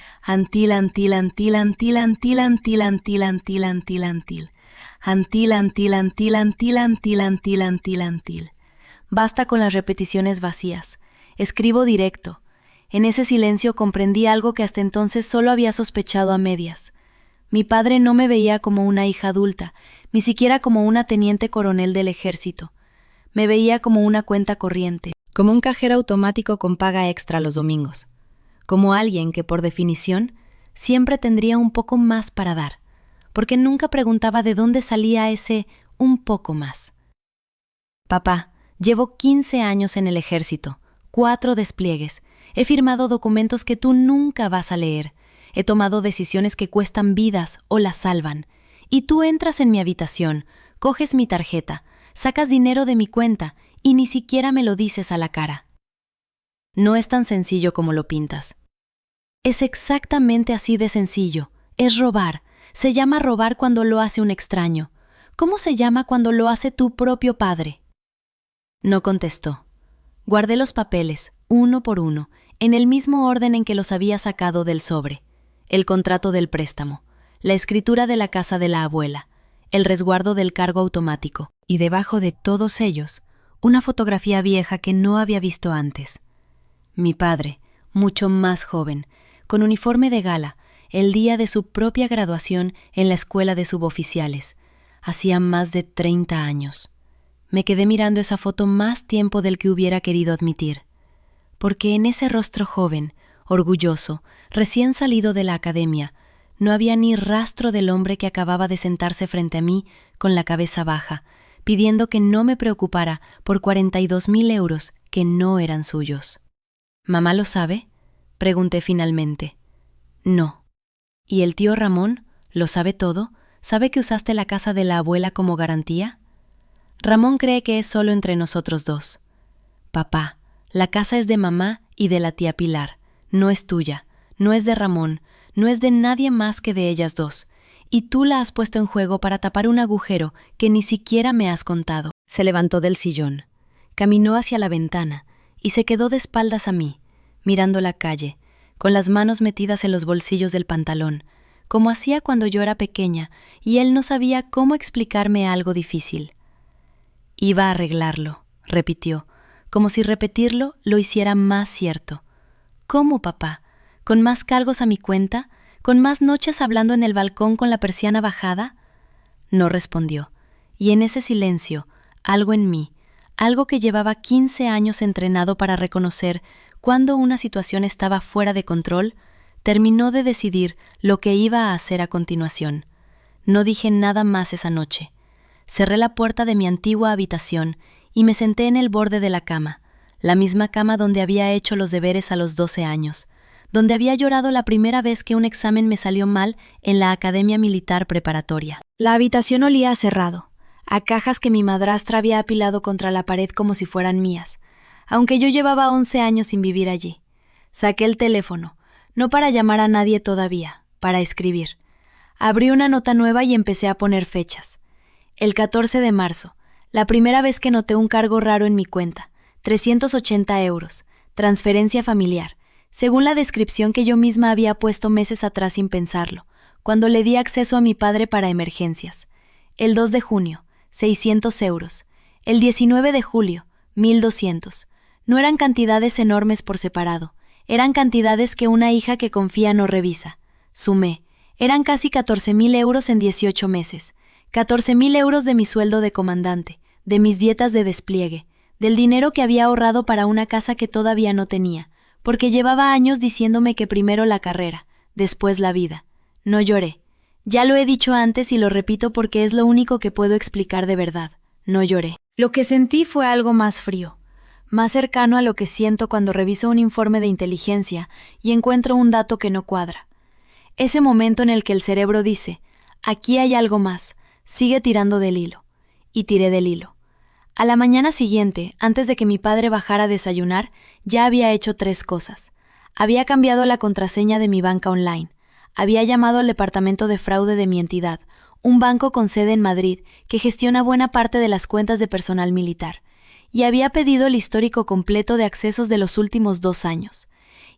Antil, antil, antil, antil, antil, antil, antil, antil, antil, antil. Antil, antil, antil, antil, antil, antil, antil, antil. Basta con las repeticiones vacías. Escribo directo. En ese silencio comprendí algo que hasta entonces solo había sospechado a medias. Mi padre no me veía como una hija adulta, ni siquiera como una teniente coronel del ejército. Me veía como una cuenta corriente, como un cajero automático con paga extra los domingos, como alguien que, por definición, siempre tendría un poco más para dar, porque nunca preguntaba de dónde salía ese un poco más. Papá, llevo 15 años en el ejército, 4 despliegues, he firmado documentos que tú nunca vas a leer, he tomado decisiones que cuestan vidas o las salvan, y tú entras en mi habitación, coges mi tarjeta, sacas dinero de mi cuenta y ni siquiera me lo dices a la cara. No es tan sencillo como lo pintas. Es exactamente así de sencillo. Es robar. Se llama robar cuando lo hace un extraño. ¿Cómo se llama cuando lo hace tu propio padre? No contestó. Guardé los papeles, uno por uno, en el mismo orden en que los había sacado del sobre. El contrato del préstamo, la escritura de la casa de la abuela, el resguardo del cargo automático, y debajo de todos ellos, una fotografía vieja que no había visto antes. Mi padre, mucho más joven, con uniforme de gala, el día de su propia graduación en la escuela de suboficiales. Hacía más de 30 años. Me quedé mirando esa foto más tiempo del que hubiera querido admitir, porque en ese rostro joven, orgulloso, recién salido de la academia, no había ni rastro del hombre que acababa de sentarse frente a mí con la cabeza baja, pidiendo que no me preocupara por 42.000 euros que no eran suyos. ¿Mamá lo sabe?, pregunté finalmente. No. ¿Y el tío Ramón lo sabe todo? ¿Sabe que usaste la casa de la abuela como garantía? Ramón cree que es solo entre nosotros dos. Papá, la casa es de mamá y de la tía Pilar, no es tuya, no es de Ramón, no es de nadie más que de ellas dos, y tú la has puesto en juego para tapar un agujero que ni siquiera me has contado. Se levantó del sillón, caminó hacia la ventana y se quedó de espaldas a mí, mirando la calle, con las manos metidas en los bolsillos del pantalón, como hacía cuando yo era pequeña y él no sabía cómo explicarme algo difícil. Iba a arreglarlo, repitió, como si repetirlo lo hiciera más cierto. ¿Cómo, papá? ¿Con más cargos a mi cuenta? ¿Con más noches hablando en el balcón con la persiana bajada? No respondió, y en ese silencio, algo en mí, algo que llevaba 15 años entrenado para reconocer cuando una situación estaba fuera de control, terminó de decidir lo que iba a hacer a continuación. No dije nada más esa noche. Cerré la puerta de mi antigua habitación y me senté en el borde de la cama, la misma cama donde había hecho los deberes a los 12 años, donde había llorado la primera vez que un examen me salió mal en la Academia Militar Preparatoria. La habitación olía a cerrado, a cajas que mi madrastra había apilado contra la pared como si fueran mías, aunque yo llevaba 11 años sin vivir allí. Saqué el teléfono, no para llamar a nadie todavía, para escribir. Abrí una nota nueva y empecé a poner fechas. El 14 de marzo, la primera vez que noté un cargo raro en mi cuenta, 380 euros, transferencia familiar, según la descripción que yo misma había puesto meses atrás sin pensarlo, cuando le di acceso a mi padre para emergencias. El 2 de junio, 600 euros. El 19 de julio, 1.200. No eran cantidades enormes por separado, eran cantidades que una hija que confía no revisa. Sumé, eran casi 14.000 euros en 18 meses. 14.000 euros de mi sueldo de comandante, de mis dietas de despliegue, del dinero que había ahorrado para una casa que todavía no tenía, porque llevaba años diciéndome que primero la carrera, después la vida. No lloré. Ya lo he dicho antes y lo repito porque es lo único que puedo explicar de verdad. No lloré. Lo que sentí fue algo más frío, más cercano a lo que siento cuando reviso un informe de inteligencia y encuentro un dato que no cuadra. Ese momento en el que el cerebro dice, aquí hay algo más, sigue tirando del hilo. Y tiré del hilo. A la mañana siguiente, antes de que mi padre bajara a desayunar, ya había hecho 3 cosas. Había cambiado la contraseña de mi banca online. Había llamado al departamento de fraude de mi entidad, un banco con sede en Madrid que gestiona buena parte de las cuentas de personal militar, y había pedido el histórico completo de accesos de los últimos 2 años.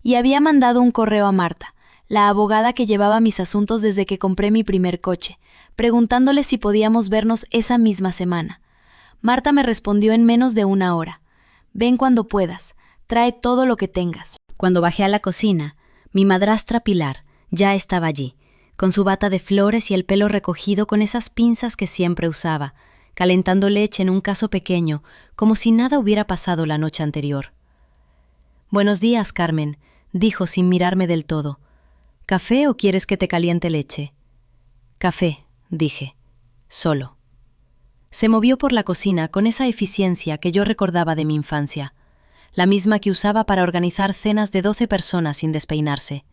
Y había mandado un correo a Marta, la abogada que llevaba mis asuntos desde que compré mi primer coche, preguntándole si podíamos vernos esa misma semana. Marta me respondió en menos de una hora. Ven cuando puedas, trae todo lo que tengas. Cuando bajé a la cocina, mi madrastra Pilar ya estaba allí, con su bata de flores y el pelo recogido con esas pinzas que siempre usaba, calentando leche en un caso pequeño, como si nada hubiera pasado la noche anterior. «Buenos días, Carmen», dijo sin mirarme del todo. «¿Café o quieres que te caliente leche?» «Café», dije, solo. Se movió por la cocina con esa eficiencia que yo recordaba de mi infancia, la misma que usaba para organizar cenas de 12 personas sin despeinarse.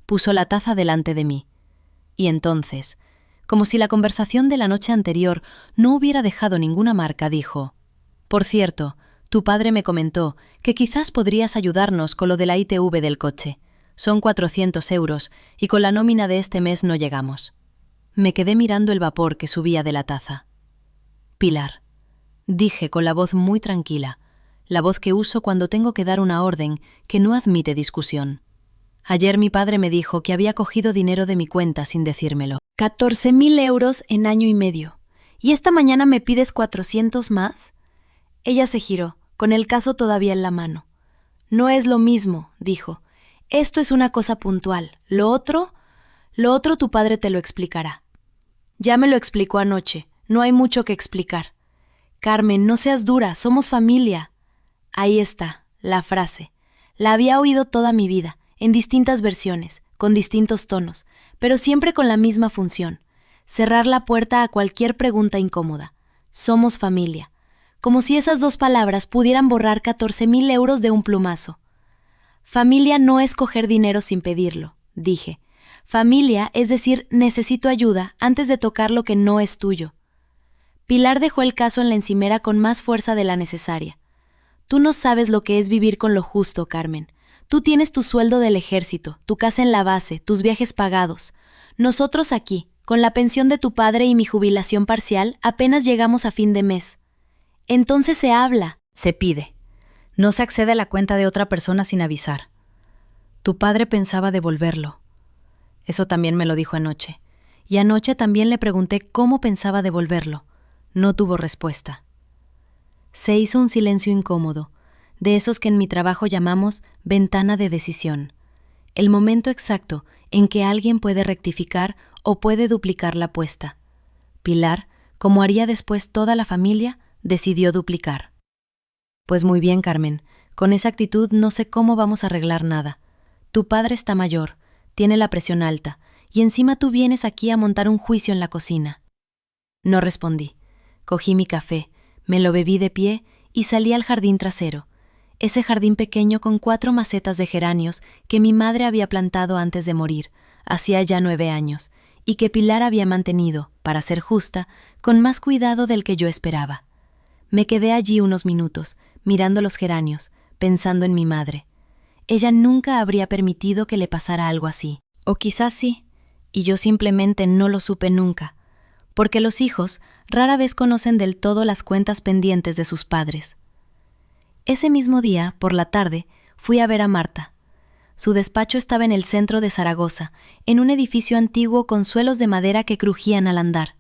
Puso la taza delante de mí. Y entonces, como si la conversación de la noche anterior no hubiera dejado ninguna marca, dijo: «Por cierto, tu padre me comentó que quizás podrías ayudarnos con lo de la ITV del coche. Son 400 euros y con la nómina de este mes no llegamos». Me quedé mirando el vapor que subía de la taza. «Pilar», dije con la voz muy tranquila, la voz que uso cuando tengo que dar una orden que no admite discusión. Ayer mi padre me dijo que había cogido dinero de mi cuenta sin decírmelo. 14.000 euros en año y medio. ¿Y esta mañana me pides 400 más? Ella se giró, con el caso todavía en la mano. No es lo mismo, dijo. Esto es una cosa puntual. Lo otro tu padre te lo explicará. Ya me lo explicó anoche. No hay mucho que explicar. Carmen, no seas dura, somos familia. Ahí está, la frase. La había oído toda mi vida, en distintas versiones, con distintos tonos, pero siempre con la misma función: cerrar la puerta a cualquier pregunta incómoda. Somos familia. Como si esas dos palabras pudieran borrar 14.000 euros de un plumazo. Familia no es coger dinero sin pedirlo, dije. Familia es decir, necesito ayuda antes de tocar lo que no es tuyo. Pilar dejó el caso en la encimera con más fuerza de la necesaria. Tú no sabes lo que es vivir con lo justo, Carmen. Tú tienes tu sueldo del ejército, tu casa en la base, tus viajes pagados. Nosotros aquí, con la pensión de tu padre y mi jubilación parcial, apenas llegamos a fin de mes. Entonces se habla. Se pide. No se accede a la cuenta de otra persona sin avisar. Tu padre pensaba devolverlo. Eso también me lo dijo anoche. Y anoche también le pregunté cómo pensaba devolverlo. No tuvo respuesta. Se hizo un silencio incómodo, de esos que en mi trabajo llamamos ventana de decisión. El momento exacto en que alguien puede rectificar o puede duplicar la apuesta. Pilar, como haría después toda la familia, decidió duplicar. Pues muy bien, Carmen, con esa actitud no sé cómo vamos a arreglar nada. Tu padre está mayor, tiene la presión alta, y encima tú vienes aquí a montar un juicio en la cocina. No respondí. Cogí mi café, me lo bebí de pie y salí al jardín trasero, ese jardín pequeño con 4 macetas de geranios que mi madre había plantado antes de morir, hacía ya 9 años, y que Pilar había mantenido, para ser justa, con más cuidado del que yo esperaba. Me quedé allí unos minutos, mirando los geranios, pensando en mi madre. Ella nunca habría permitido que le pasara algo así. O quizás sí, y yo simplemente no lo supe nunca, porque los hijos rara vez conocen del todo las cuentas pendientes de sus padres. Ese mismo día, por la tarde, fui a ver a Marta. Su despacho estaba en el centro de Zaragoza, en un edificio antiguo con suelos de madera que crujían al andar.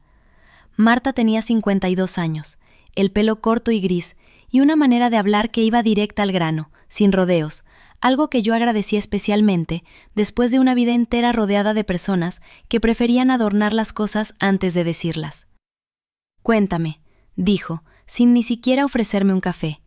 Marta tenía 52 años, el pelo corto y gris, y una manera de hablar que iba directa al grano, sin rodeos, algo que yo agradecí especialmente después de una vida entera rodeada de personas que preferían adornar las cosas antes de decirlas. «Cuéntame», dijo, sin ni siquiera ofrecerme un café.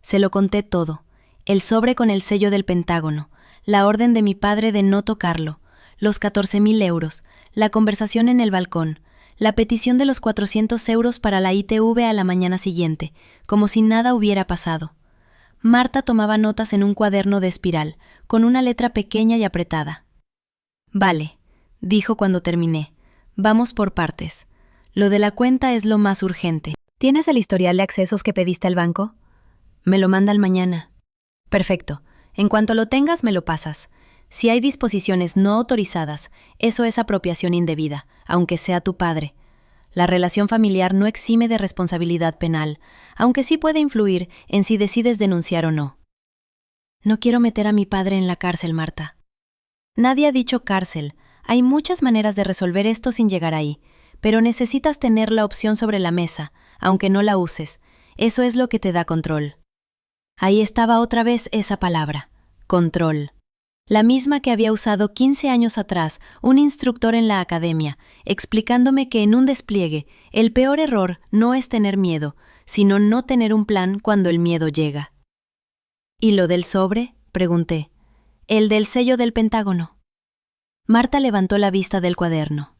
Se lo conté todo, el sobre con el sello del Pentágono, la orden de mi padre de no tocarlo, los 14.000 euros, la conversación en el balcón, la petición de los 400 euros para la ITV a la mañana siguiente, como si nada hubiera pasado. Marta tomaba notas en un cuaderno de espiral, con una letra pequeña y apretada. «Vale», dijo cuando terminé, «vamos por partes. Lo de la cuenta es lo más urgente. ¿Tienes el historial de accesos que pediste al banco?» «Me lo mandan mañana». «Perfecto. En cuanto lo tengas, me lo pasas. Si hay disposiciones no autorizadas, eso es apropiación indebida, aunque sea tu padre. La relación familiar no exime de responsabilidad penal, aunque sí puede influir en si decides denunciar o no». «No quiero meter a mi padre en la cárcel, Marta». Nadie ha dicho cárcel. Hay muchas maneras de resolver esto sin llegar ahí, pero necesitas tener la opción sobre la mesa, aunque no la uses. Eso es lo que te da control. Ahí estaba otra vez esa palabra, control. La misma que había usado 15 años atrás un instructor en la academia, explicándome que en un despliegue el peor error no es tener miedo, sino no tener un plan cuando el miedo llega. ¿Y lo del sobre?, pregunté. El del sello del Pentágono. Marta levantó la vista del cuaderno.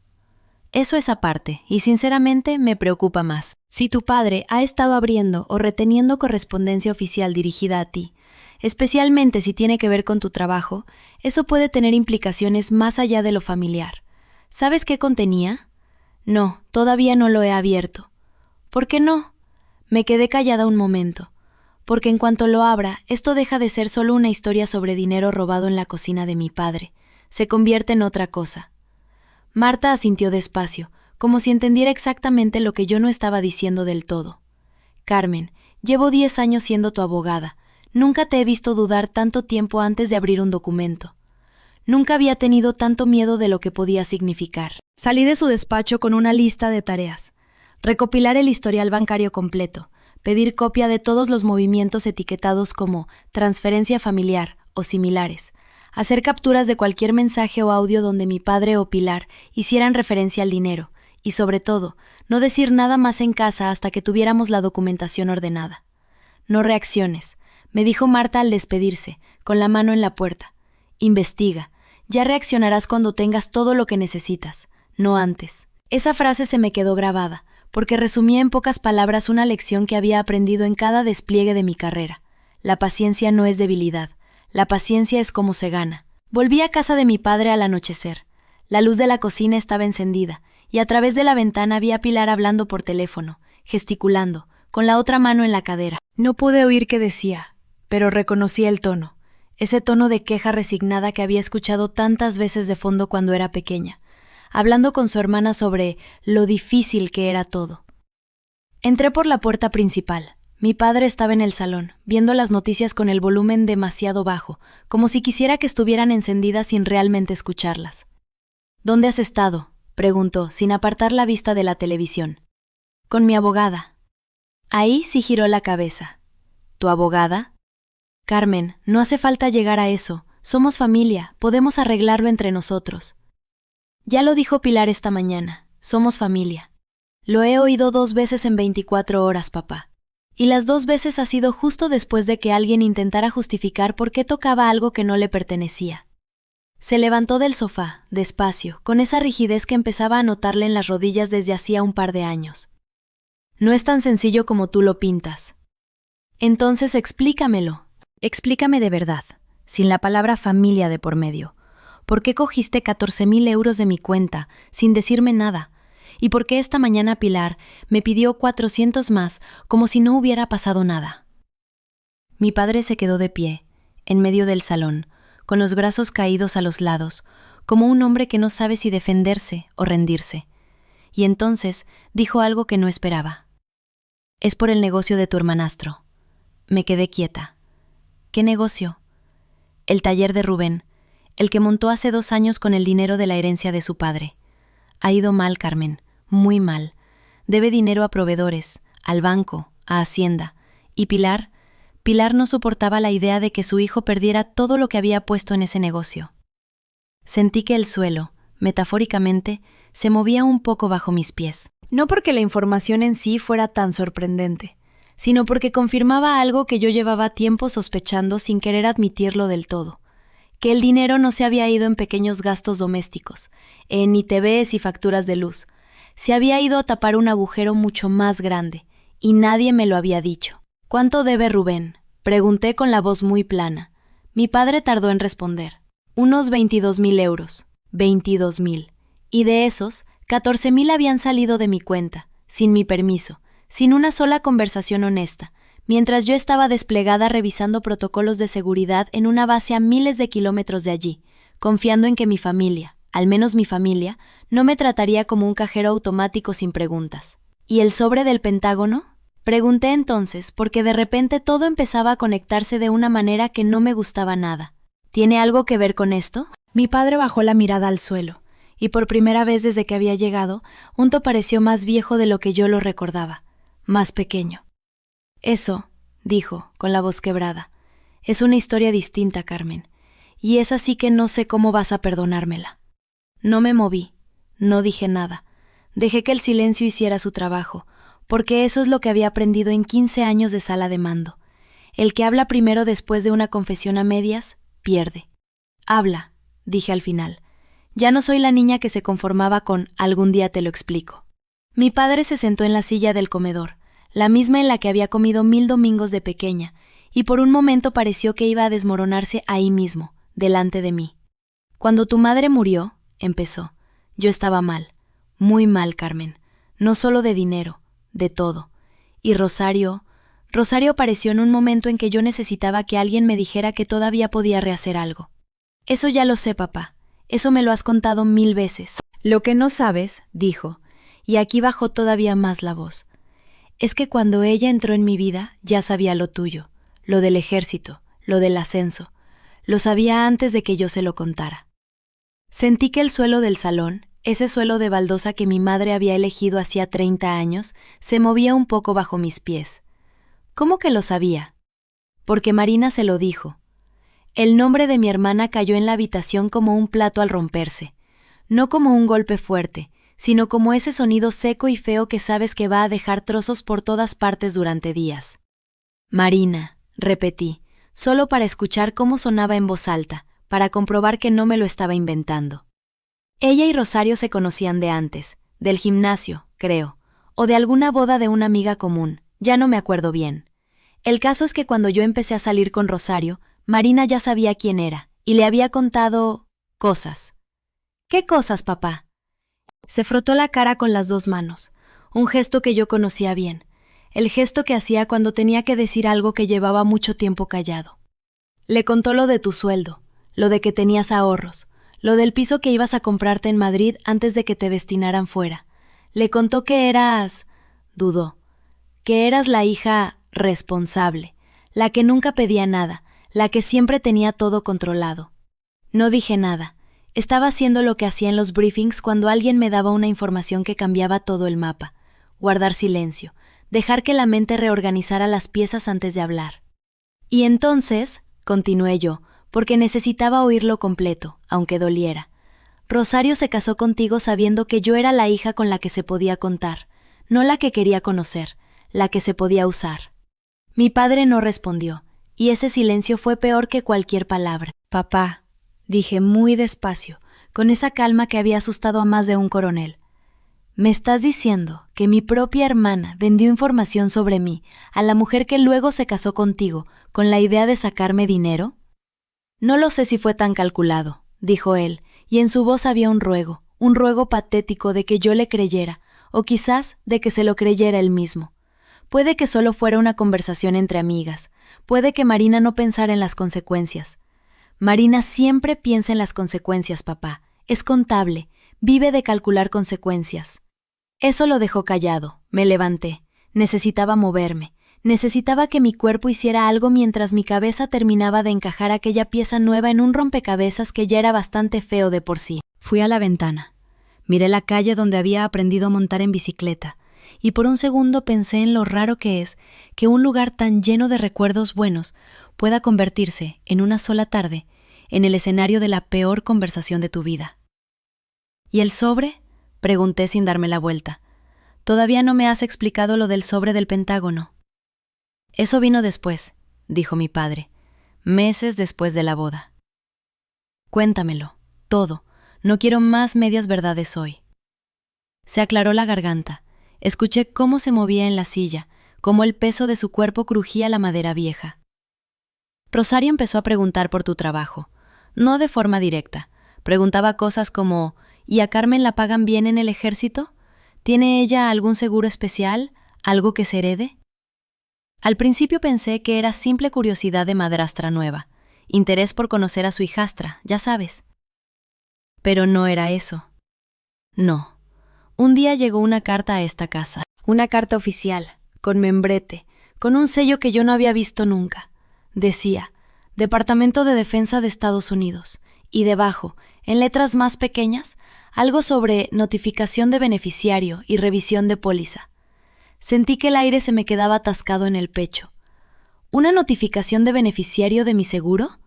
Eso es aparte, y sinceramente me preocupa más. Si tu padre ha estado abriendo o reteniendo correspondencia oficial dirigida a ti, especialmente si tiene que ver con tu trabajo, eso puede tener implicaciones más allá de lo familiar. ¿Sabes qué contenía? No, todavía no lo he abierto. ¿Por qué no? Me quedé callada un momento, porque en cuanto lo abra, esto deja de ser solo una historia sobre dinero robado en la cocina de mi padre. Se convierte en otra cosa. Marta asintió despacio, como si entendiera exactamente lo que yo no estaba diciendo del todo. Carmen, llevo 10 años siendo tu abogada. Nunca te he visto dudar tanto tiempo antes de abrir un documento. Nunca había tenido tanto miedo de lo que podía significar. Salí de su despacho con una lista de tareas. Recopilar el historial bancario completo, pedir copia de todos los movimientos etiquetados como transferencia familiar o similares, hacer capturas de cualquier mensaje o audio donde mi padre o Pilar hicieran referencia al dinero y, sobre todo, no decir nada más en casa hasta que tuviéramos la documentación ordenada. No reacciones, me dijo Marta al despedirse, con la mano en la puerta. Investiga, ya reaccionarás cuando tengas todo lo que necesitas, no antes. Esa frase se me quedó grabada, porque resumía en pocas palabras una lección que había aprendido en cada despliegue de mi carrera. La paciencia no es debilidad, la paciencia es cómo se gana. Volví a casa de mi padre al anochecer. La luz de la cocina estaba encendida, y a través de la ventana vi a Pilar hablando por teléfono, gesticulando, con la otra mano en la cadera. No pude oír qué decía, pero reconocí el tono, ese tono de queja resignada que había escuchado tantas veces de fondo cuando era pequeña, hablando con su hermana sobre lo difícil que era todo. Entré por la puerta principal. Mi padre estaba en el salón, viendo las noticias con el volumen demasiado bajo, como si quisiera que estuvieran encendidas sin realmente escucharlas. ¿Dónde has estado?, preguntó, sin apartar la vista de la televisión. Con mi abogada. Ahí sí giró la cabeza. ¿Tu abogada? Carmen, no hace falta llegar a eso. Somos familia, podemos arreglarlo entre nosotros. Ya lo dijo Pilar esta mañana, somos familia. Lo he oído 2 veces en 24 horas, papá. Y las 2 veces ha sido justo después de que alguien intentara justificar por qué tocaba algo que no le pertenecía. Se levantó del sofá, despacio, con esa rigidez que empezaba a notarle en las rodillas desde hacía un par de años. No es tan sencillo como tú lo pintas. Entonces explícamelo. Explícame de verdad, sin la palabra familia de por medio. ¿Por qué cogiste 14.000 euros de mi cuenta sin decirme nada? ¿Y por qué esta mañana Pilar me pidió 400 más como si no hubiera pasado nada? Mi padre se quedó de pie, en medio del salón, con los brazos caídos a los lados, como un hombre que no sabe si defenderse o rendirse. Y entonces dijo algo que no esperaba. Es por el negocio de tu hermanastro. Me quedé quieta. ¿Qué negocio? El taller de Rubén, el que montó hace 2 años con el dinero de la herencia de su padre. Ha ido mal, Carmen, muy mal. Debe dinero a proveedores, al banco, a Hacienda. Y Pilar no soportaba la idea de que su hijo perdiera todo lo que había puesto en ese negocio. Sentí que el suelo, metafóricamente, se movía un poco bajo mis pies. No porque la información en sí fuera tan sorprendente, sino porque confirmaba algo que yo llevaba tiempo sospechando sin querer admitirlo del todo, que el dinero no se había ido en pequeños gastos domésticos, en ITVs y facturas de luz. Se había ido a tapar un agujero mucho más grande, y nadie me lo había dicho. ¿Cuánto debe Rubén?, pregunté con la voz muy plana. Mi padre tardó en responder. Unos 22.000 euros. 22.000. Y de esos, 14.000 habían salido de mi cuenta, sin mi permiso, sin una sola conversación honesta, mientras yo estaba desplegada revisando protocolos de seguridad en una base a miles de kilómetros de allí, confiando en que mi familia, al menos mi familia, no me trataría como un cajero automático sin preguntas. ¿Y el sobre del Pentágono? Pregunté entonces, porque de repente todo empezaba a conectarse de una manera que no me gustaba nada. ¿Tiene algo que ver con esto? Mi padre bajó la mirada al suelo, y por primera vez desde que había llegado, Unto pareció más viejo de lo que yo lo recordaba, más pequeño. Eso, dijo, con la voz quebrada, es una historia distinta, Carmen, y es así que no sé cómo vas a perdonármela. No me moví, no dije nada, dejé que el silencio hiciera su trabajo, porque eso es lo que había aprendido en 15 años de sala de mando. El que habla primero después de una confesión a medias, pierde. Habla, dije al final. Ya no soy la niña que se conformaba con algún día te lo explico. Mi padre se sentó en la silla del comedor, la misma en la que había comido 1000 domingos de pequeña, y por un momento pareció que iba a desmoronarse ahí mismo, delante de mí. Cuando tu madre murió, empezó, yo estaba mal, muy mal, Carmen, no solo de dinero, de todo. Y Rosario apareció en un momento en que yo necesitaba que alguien me dijera que todavía podía rehacer algo. Eso ya lo sé, papá. Eso me lo has contado 1000 veces. Lo que no sabes, dijo, y aquí bajó todavía más la voz, es que cuando ella entró en mi vida ya sabía lo tuyo, lo del ejército, lo del ascenso. Lo sabía antes de que yo se lo contara. Sentí que el suelo del salón, ese suelo de baldosa que mi madre había elegido hacía 30 años, se movía un poco bajo mis pies. ¿Cómo que lo sabía? Porque Marina se lo dijo. El nombre de mi hermana cayó en la habitación como un plato al romperse, no como un golpe fuerte, sino como ese sonido seco y feo que sabes que va a dejar trozos por todas partes durante días. Marina, repetí, solo para escuchar cómo sonaba en voz alta, para comprobar que no me lo estaba inventando. Ella y Rosario se conocían de antes, del gimnasio, creo, o de alguna boda de una amiga común, ya no me acuerdo bien. El caso es que cuando yo empecé a salir con Rosario, Marina ya sabía quién era, y le había contado cosas. ¿Qué cosas, papá? Se frotó la cara con las 2 manos, un gesto que yo conocía bien, el gesto que hacía cuando tenía que decir algo que llevaba mucho tiempo callado. Le contó lo de tu sueldo, lo de que tenías ahorros, lo del piso que ibas a comprarte en Madrid antes de que te destinaran fuera. Le contó que eras, dudó, que eras la hija responsable, la que nunca pedía nada, la que siempre tenía todo controlado. No dije nada. Estaba haciendo lo que hacía en los briefings cuando alguien me daba una información que cambiaba todo el mapa. Guardar silencio, dejar que la mente reorganizara las piezas antes de hablar. Y entonces, continué yo, porque necesitaba oírlo completo, aunque doliera. Rosario se casó contigo sabiendo que yo era la hija con la que se podía contar, no la que quería conocer, la que se podía usar. Mi padre no respondió, y ese silencio fue peor que cualquier palabra. Papá, dije muy despacio, con esa calma que había asustado a más de un coronel. ¿Me estás diciendo que mi propia hermana vendió información sobre mí a la mujer que luego se casó contigo con la idea de sacarme dinero? No lo sé si fue tan calculado, dijo él, y en su voz había un ruego patético de que yo le creyera, o quizás de que se lo creyera él mismo. Puede que solo fuera una conversación entre amigas, puede que Marina no pensara en las consecuencias. Marina siempre piensa en las consecuencias, papá, es contable, vive de calcular consecuencias. Eso lo dejó callado, me levanté, necesitaba moverme, necesitaba que mi cuerpo hiciera algo mientras mi cabeza terminaba de encajar aquella pieza nueva en un rompecabezas que ya era bastante feo de por sí. Fui a la ventana, miré la calle donde había aprendido a montar en bicicleta, y por un segundo pensé en lo raro que es que un lugar tan lleno de recuerdos buenos pueda convertirse, en una sola tarde, en el escenario de la peor conversación de tu vida. ¿Y el sobre? Pregunté sin darme la vuelta. Todavía no me has explicado lo del sobre del Pentágono. Eso vino después, dijo mi padre, meses después de la boda. Cuéntamelo, todo, no quiero más medias verdades hoy. Se aclaró la garganta, escuché cómo se movía en la silla, cómo el peso de su cuerpo crujía la madera vieja. Rosario empezó a preguntar por tu trabajo, no de forma directa, preguntaba cosas como, ¿y a Carmen la pagan bien en el ejército? ¿Tiene ella algún seguro especial? ¿Algo que se herede? Al principio pensé que era simple curiosidad de madrastra nueva, interés por conocer a su hijastra, ya sabes. Pero no era eso. No. Un día llegó una carta a esta casa. Una carta oficial, con membrete, con un sello que yo no había visto nunca. Decía, Departamento de Defensa de Estados Unidos, y debajo, en letras más pequeñas, algo sobre notificación de beneficiario y revisión de póliza. Sentí que el aire se me quedaba atascado en el pecho. ¿Una notificación de beneficiario de mi seguro?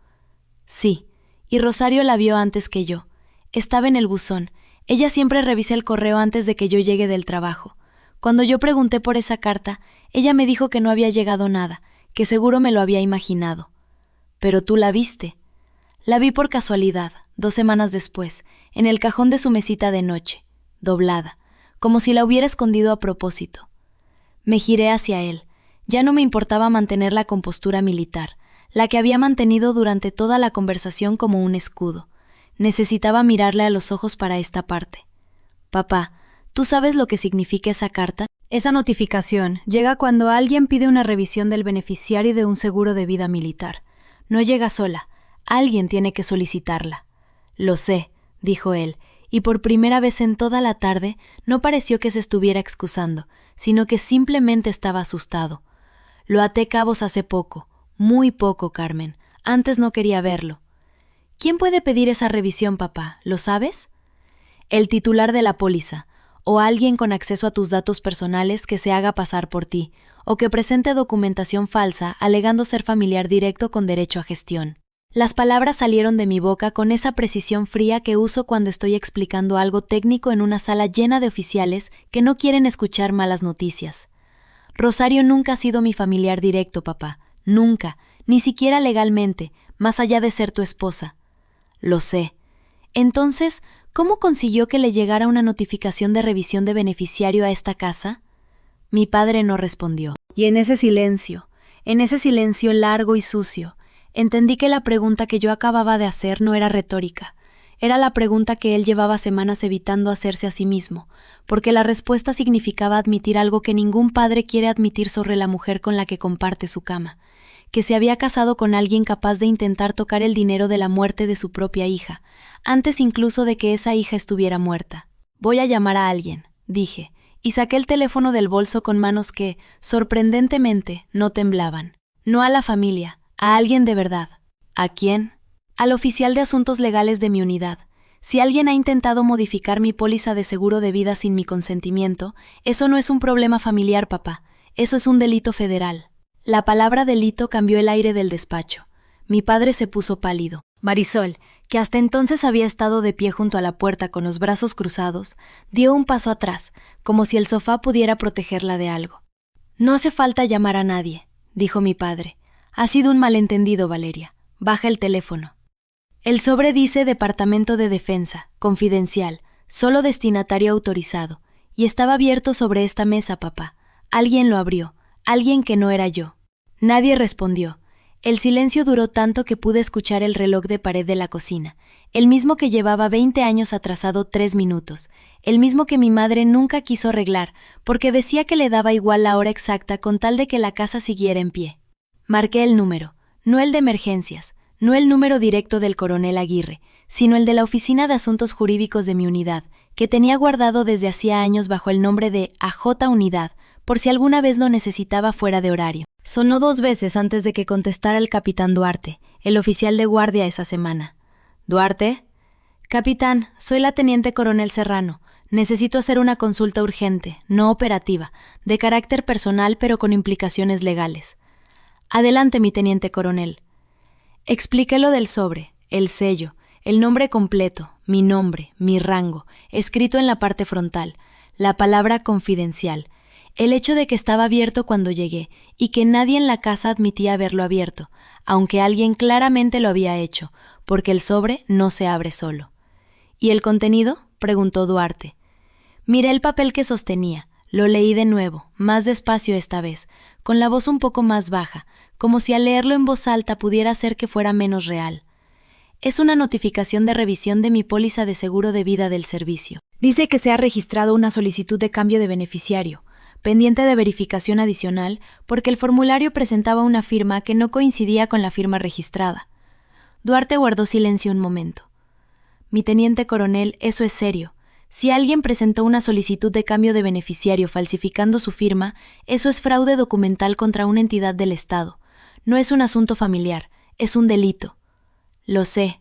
Sí, y Rosario la vio antes que yo. Estaba en el buzón. Ella siempre revisa el correo antes de que yo llegue del trabajo. Cuando yo pregunté por esa carta, ella me dijo que no había llegado nada, que seguro me lo había imaginado. Pero tú la viste. La vi por casualidad, 2 semanas después, en el cajón de su mesita de noche, doblada, como si la hubiera escondido a propósito. Me giré hacia él. Ya no me importaba mantener la compostura militar, la que había mantenido durante toda la conversación como un escudo. Necesitaba mirarle a los ojos para esta parte. Papá, ¿tú sabes lo que significa esa carta? Esa notificación llega cuando alguien pide una revisión del beneficiario de un seguro de vida militar. No llega sola. Alguien tiene que solicitarla. Lo sé, dijo él, y por primera vez en toda la tarde no pareció que se estuviera excusando, sino que simplemente estaba asustado. Lo até cabos hace poco, muy poco, Carmen. Antes no quería verlo. ¿Quién puede pedir esa revisión, papá? ¿Lo sabes? El titular de la póliza, o alguien con acceso a tus datos personales que se haga pasar por ti, o que presente documentación falsa alegando ser familiar directo con derecho a gestión. Las palabras salieron de mi boca con esa precisión fría que uso cuando estoy explicando algo técnico en una sala llena de oficiales que no quieren escuchar malas noticias. Rosario nunca ha sido mi familiar directo, papá. Nunca, ni siquiera legalmente, más allá de ser tu esposa. Lo sé. Entonces, ¿cómo consiguió que le llegara una notificación de revisión de beneficiario a esta casa? Mi padre no respondió. Y en ese silencio largo y sucio, entendí que la pregunta que yo acababa de hacer no era retórica. Era la pregunta que él llevaba semanas evitando hacerse a sí mismo, porque la respuesta significaba admitir algo que ningún padre quiere admitir sobre la mujer con la que comparte su cama, que se había casado con alguien capaz de intentar tocar el dinero de la muerte de su propia hija, antes incluso de que esa hija estuviera muerta. Voy a llamar a alguien, dije, y saqué el teléfono del bolso con manos que, sorprendentemente, no temblaban. No a la familia, a alguien de verdad. ¿A quién? Al oficial de asuntos legales de mi unidad. Si alguien ha intentado modificar mi póliza de seguro de vida sin mi consentimiento, eso no es un problema familiar, papá. Eso es un delito federal. La palabra delito cambió el aire del despacho. Mi padre se puso pálido. Marisol, que hasta entonces había estado de pie junto a la puerta con los brazos cruzados, dio un paso atrás, como si el sofá pudiera protegerla de algo. No hace falta llamar a nadie, dijo mi padre. Ha sido un malentendido, Valeria. Baja el teléfono. El sobre dice Departamento de Defensa, confidencial, solo destinatario autorizado, y estaba abierto sobre esta mesa, papá. Alguien lo abrió, alguien que no era yo. Nadie respondió. El silencio duró tanto que pude escuchar el reloj de pared de la cocina, el mismo que llevaba 20 años atrasado 3 minutos, el mismo que mi madre nunca quiso arreglar, porque decía que le daba igual la hora exacta con tal de que la casa siguiera en pie. Marqué el número, no el de emergencias, no el número directo del coronel Aguirre, sino el de la Oficina de Asuntos Jurídicos de mi unidad, que tenía guardado desde hacía años bajo el nombre de AJ Unidad, por si alguna vez lo necesitaba fuera de horario. Sonó 2 veces antes de que contestara el capitán Duarte, el oficial de guardia esa semana. ¿Duarte? Capitán, soy la teniente coronel Serrano. Necesito hacer una consulta urgente, no operativa, de carácter personal pero con implicaciones legales. Adelante, mi teniente coronel. Expliqué lo del sobre, el sello, el nombre completo, mi nombre, mi rango, escrito en la parte frontal, la palabra confidencial, el hecho de que estaba abierto cuando llegué y que nadie en la casa admitía haberlo abierto, aunque alguien claramente lo había hecho, porque el sobre no se abre solo. ¿Y el contenido?, preguntó Duarte. Miré el papel que sostenía, lo leí de nuevo, más despacio esta vez, con la voz un poco más baja, como si al leerlo en voz alta pudiera hacer que fuera menos real. Es una notificación de revisión de mi póliza de seguro de vida del servicio. Dice que se ha registrado una solicitud de cambio de beneficiario, pendiente de verificación adicional porque el formulario presentaba una firma que no coincidía con la firma registrada. Duarte guardó silencio un momento. Mi teniente coronel, eso es serio. Si alguien presentó una solicitud de cambio de beneficiario falsificando su firma, eso es fraude documental contra una entidad del Estado. No es un asunto familiar, es un delito. Lo sé.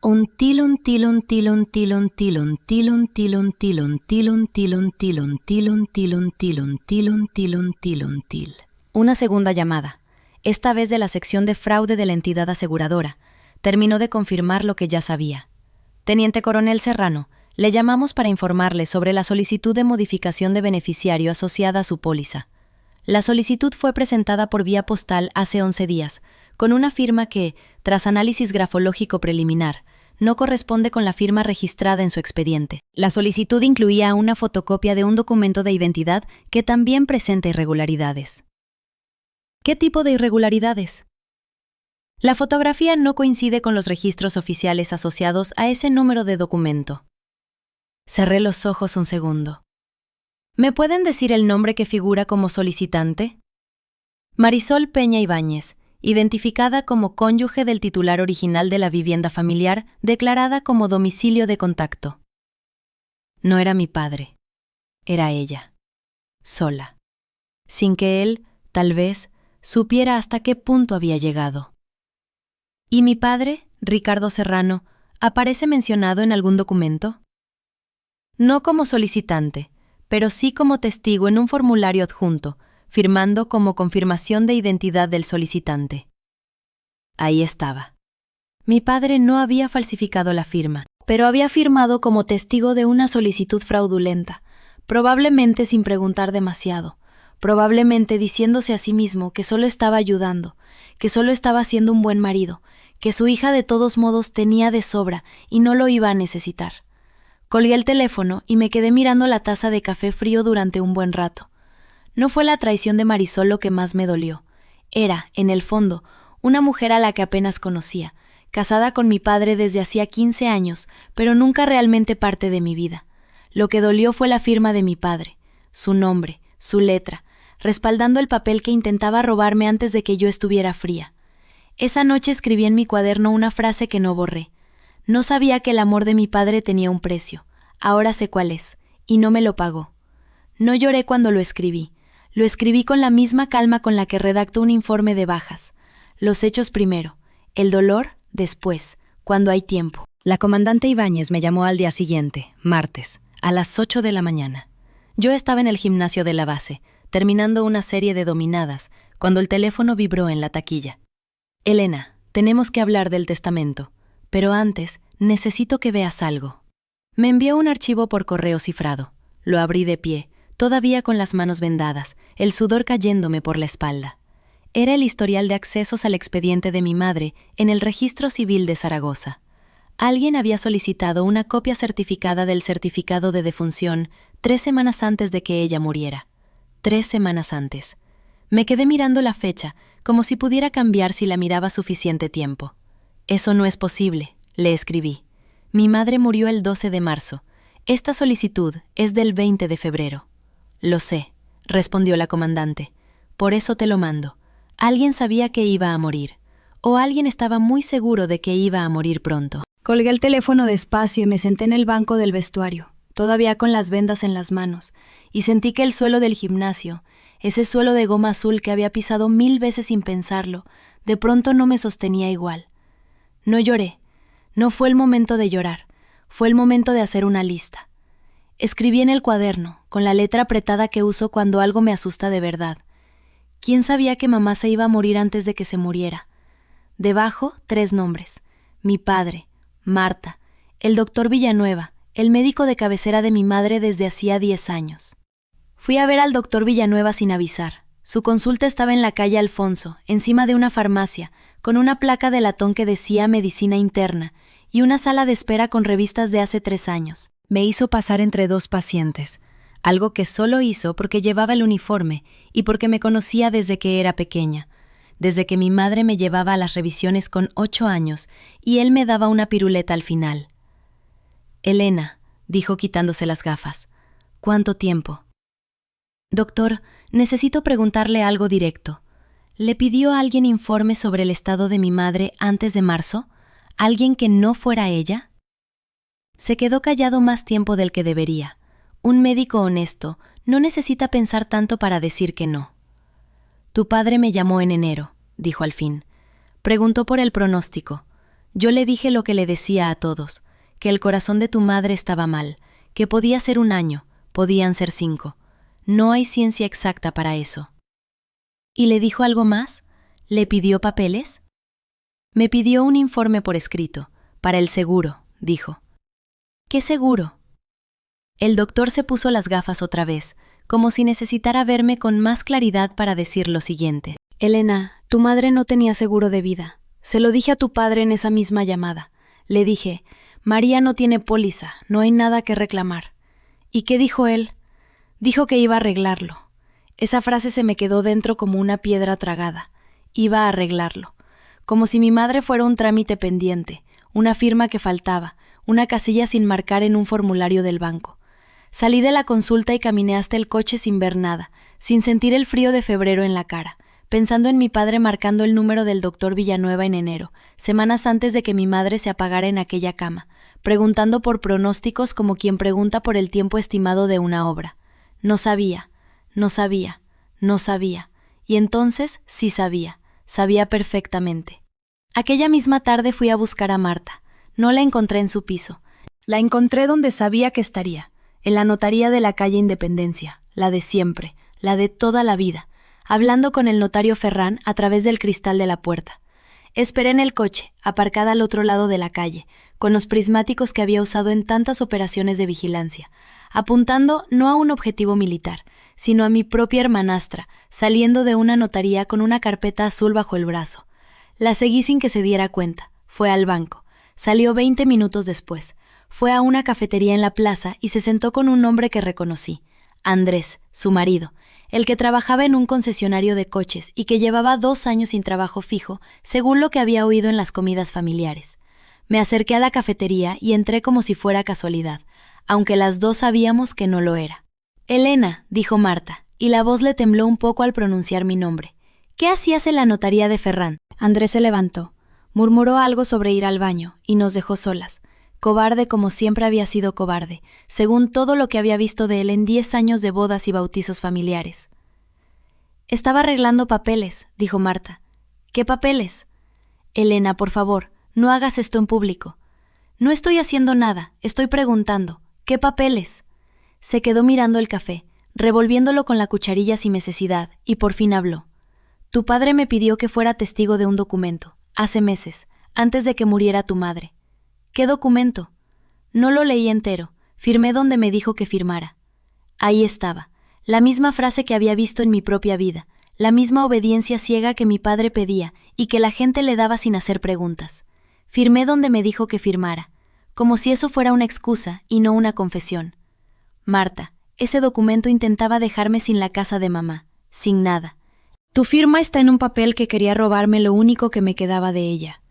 Un tilon tilon tilon tilon tilon tilon tilon tilon tilon tilon tilon tilon tilon tilon tilon tilon tilon til. Una segunda llamada, esta vez de la sección de fraude de la entidad aseguradora, terminó de confirmar lo que ya sabía. Teniente Coronel Serrano, le llamamos para informarle sobre la solicitud de modificación de beneficiario asociada a su póliza. La solicitud fue presentada por vía postal hace 11 días, con una firma que, tras análisis grafológico preliminar, no corresponde con la firma registrada en su expediente. La solicitud incluía una fotocopia de un documento de identidad que también presenta irregularidades. ¿Qué tipo de irregularidades? La fotografía no coincide con los registros oficiales asociados a ese número de documento. Cerré los ojos un segundo. ¿Me pueden decir el nombre que figura como solicitante? Marisol Peña Ibáñez, identificada como cónyuge del titular original de la vivienda familiar, declarada como domicilio de contacto. No era mi padre, era ella, sola, sin que él, tal vez, supiera hasta qué punto había llegado. ¿Y mi padre, Ricardo Serrano, aparece mencionado en algún documento? No como solicitante, pero sí como testigo en un formulario adjunto, firmando como confirmación de identidad del solicitante. Ahí estaba. Mi padre no había falsificado la firma, pero había firmado como testigo de una solicitud fraudulenta, probablemente sin preguntar demasiado, probablemente diciéndose a sí mismo que solo estaba ayudando, que solo estaba siendo un buen marido, que su hija de todos modos tenía de sobra y no lo iba a necesitar. Colgué el teléfono y me quedé mirando la taza de café frío durante un buen rato. No fue la traición de Marisol lo que más me dolió. Era, en el fondo, una mujer a la que apenas conocía, casada con mi padre desde hacía 15 años, pero nunca realmente parte de mi vida. Lo que dolió fue la firma de mi padre, su nombre, su letra, respaldando el papel que intentaba robarme antes de que yo estuviera fría. Esa noche escribí en mi cuaderno una frase que no borré. No sabía que el amor de mi padre tenía un precio. Ahora sé cuál es, y no me lo pagó. No lloré cuando lo escribí. Lo escribí con la misma calma con la que redacto un informe de bajas. Los hechos primero, el dolor después, cuando hay tiempo. La comandante Ibáñez me llamó al día siguiente, martes, a las 8 de la mañana. Yo estaba en el gimnasio de la base, terminando una serie de dominadas, cuando el teléfono vibró en la taquilla. Elena, tenemos que hablar del testamento, pero antes necesito que veas algo. Me envió un archivo por correo cifrado. Lo abrí de pie, todavía con las manos vendadas, el sudor cayéndome por la espalda. Era el historial de accesos al expediente de mi madre en el Registro Civil de Zaragoza. Alguien había solicitado una copia certificada del certificado de defunción 3 semanas antes de que ella muriera. 3 semanas antes. Me quedé mirando la fecha, como si pudiera cambiar si la miraba suficiente tiempo. Eso no es posible, le escribí. Mi madre murió el 12 de marzo. Esta solicitud es del 20 de febrero. Lo sé, respondió la comandante. Por eso te lo mando. Alguien sabía que iba a morir. O alguien estaba muy seguro de que iba a morir pronto. Colgué el teléfono despacio y me senté en el banco del vestuario, todavía con las vendas en las manos, y sentí que el suelo del gimnasio, ese suelo de goma azul que había pisado 1000 veces sin pensarlo, de pronto no me sostenía igual. No lloré. No fue el momento de llorar. Fue el momento de hacer una lista. Escribí en el cuaderno, con la letra apretada que uso cuando algo me asusta de verdad. ¿Quién sabía que mamá se iba a morir antes de que se muriera? Debajo, 3 nombres. Mi padre, Marta, el doctor Villanueva, el médico de cabecera de mi madre desde hacía 10 años. Fui a ver al doctor Villanueva sin avisar. Su consulta estaba en la calle Alfonso, encima de una farmacia, con una placa de latón que decía medicina interna y una sala de espera con revistas de hace 3 años. Me hizo pasar entre 2 pacientes, algo que solo hizo porque llevaba el uniforme y porque me conocía desde que era pequeña, desde que mi madre me llevaba a las revisiones con 8 años y él me daba una piruleta al final. Elena, dijo quitándose las gafas, ¿cuánto tiempo? Doctor, necesito preguntarle algo directo. ¿Le pidió a alguien informe sobre el estado de mi madre antes de marzo? ¿Alguien que no fuera ella? Se quedó callado más tiempo del que debería. Un médico honesto no necesita pensar tanto para decir que no. Tu padre me llamó en enero, dijo al fin. Preguntó por el pronóstico. Yo le dije lo que le decía a todos, que el corazón de tu madre estaba mal, que podía ser 1 año, podían ser 5. No hay ciencia exacta para eso. ¿Y le dijo algo más? ¿Le pidió papeles? Me pidió un informe por escrito, para el seguro, dijo. ¿Qué seguro? El doctor se puso las gafas otra vez, como si necesitara verme con más claridad para decir lo siguiente. Elena, tu madre no tenía seguro de vida. Se lo dije a tu padre en esa misma llamada. Le dije, María no tiene póliza, no hay nada que reclamar. ¿Y qué dijo él? Dijo que iba a arreglarlo. Esa frase se me quedó dentro como una piedra tragada. Iba a arreglarlo. Como si mi madre fuera un trámite pendiente, una firma que faltaba, una casilla sin marcar en un formulario del banco. Salí de la consulta y caminé hasta el coche sin ver nada, sin sentir el frío de febrero en la cara, pensando en mi padre marcando el número del doctor Villanueva en enero, semanas antes de que mi madre se apagara en aquella cama, preguntando por pronósticos como quien pregunta por el tiempo estimado de una obra. No sabía, no sabía, no sabía, y entonces sí sabía, sabía perfectamente. Aquella misma tarde fui a buscar a Marta. No la encontré en su piso. La encontré donde sabía que estaría, en la notaría de la calle Independencia, la de siempre, la de toda la vida, hablando con el notario Ferrán a través del cristal de la puerta. Esperé en el coche, aparcada al otro lado de la calle, con los prismáticos que había usado en tantas operaciones de vigilancia, apuntando no a un objetivo militar, sino a mi propia hermanastra, saliendo de una notaría con una carpeta azul bajo el brazo. La seguí sin que se diera cuenta. Fue al banco. Salió 20 minutos después. Fue a una cafetería en la plaza y se sentó con un hombre que reconocí. Andrés, su marido, el que trabajaba en un concesionario de coches y que llevaba 2 años sin trabajo fijo, según lo que había oído en las comidas familiares. Me acerqué a la cafetería y entré como si fuera casualidad, aunque las dos sabíamos que no lo era. «Elena», dijo Marta, y la voz le tembló un poco al pronunciar mi nombre. «¿Qué hacías en la notaría de Ferrán?» Andrés se levantó, murmuró algo sobre ir al baño y nos dejó solas. Cobarde como siempre había sido cobarde, según todo lo que había visto de él en 10 años de bodas y bautizos familiares. «Estaba arreglando papeles», dijo Marta. «¿Qué papeles?» «Elena, por favor, no hagas esto en público». «No estoy haciendo nada, estoy preguntando. ¿Qué papeles?» Se quedó mirando el café, revolviéndolo con la cucharilla sin necesidad, y por fin habló. «Tu padre me pidió que fuera testigo de un documento, hace meses, antes de que muriera tu madre». «¿Qué documento?» «No lo leí entero, firmé donde me dijo que firmara». Ahí estaba, la misma frase que había visto en mi propia vida, la misma obediencia ciega que mi padre pedía y que la gente le daba sin hacer preguntas. Firmé donde me dijo que firmara, como si eso fuera una excusa y no una confesión. Marta, ese documento intentaba dejarme sin la casa de mamá, sin nada. Tu firma está en un papel que quería robarme lo único que me quedaba de ella.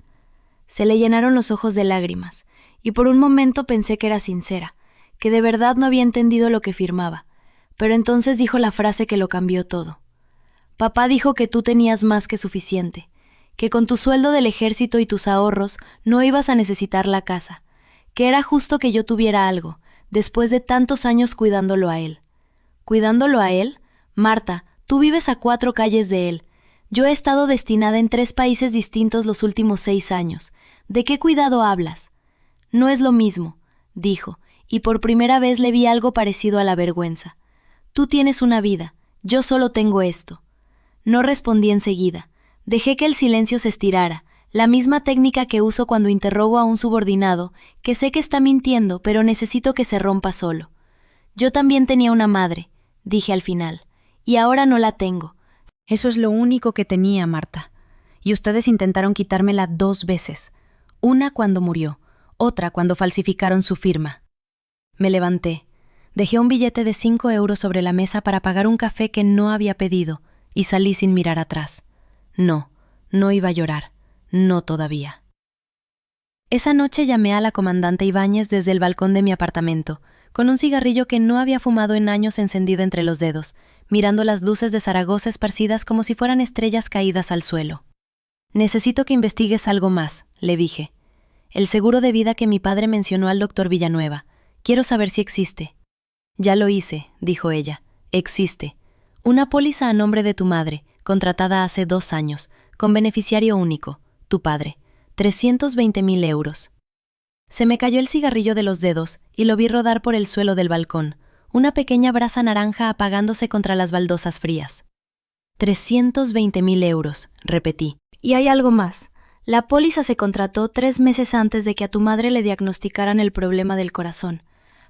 Se le llenaron los ojos de lágrimas, y por un momento pensé que era sincera, que de verdad no había entendido lo que firmaba, pero entonces dijo la frase que lo cambió todo. Papá dijo que tú tenías más que suficiente, que con tu sueldo del ejército y tus ahorros no ibas a necesitar la casa, que era justo que yo tuviera algo, después de tantos años cuidándolo a él. ¿Cuidándolo a él? Marta, tú vives a 4 calles de él. Yo he estado destinada en 3 países distintos los últimos 6 años. ¿De qué cuidado hablas? No es lo mismo, dijo, y por primera vez le vi algo parecido a la vergüenza. Tú tienes una vida, yo solo tengo esto. No respondí enseguida. Dejé que el silencio se estirara, la misma técnica que uso cuando interrogo a un subordinado, que sé que está mintiendo, pero necesito que se rompa solo. Yo también tenía una madre, dije al final, y ahora no la tengo. Eso es lo único que tenía, Marta. Y ustedes intentaron quitármela 2 veces. Una cuando murió, otra cuando falsificaron su firma. Me levanté. Dejé un billete de 5 euros sobre la mesa para pagar un café que no había pedido y salí sin mirar atrás. No, no iba a llorar. No todavía. Esa noche llamé a la comandante Ibáñez desde el balcón de mi apartamento, con un cigarrillo que no había fumado en años encendido entre los dedos, mirando las luces de Zaragoza esparcidas como si fueran estrellas caídas al suelo. «Necesito que investigues algo más», le dije. «El seguro de vida que mi padre mencionó al doctor Villanueva. Quiero saber si existe». «Ya lo hice», dijo ella. «Existe. Una póliza a nombre de tu madre, contratada hace 2 años, con beneficiario único, tu padre. 320.000 euros. Se me cayó el cigarrillo de los dedos y lo vi rodar por el suelo del balcón, una pequeña brasa naranja apagándose contra las baldosas frías. 320.000 euros, repetí. Y hay algo más. La póliza se contrató 3 meses antes de que a tu madre le diagnosticaran el problema del corazón.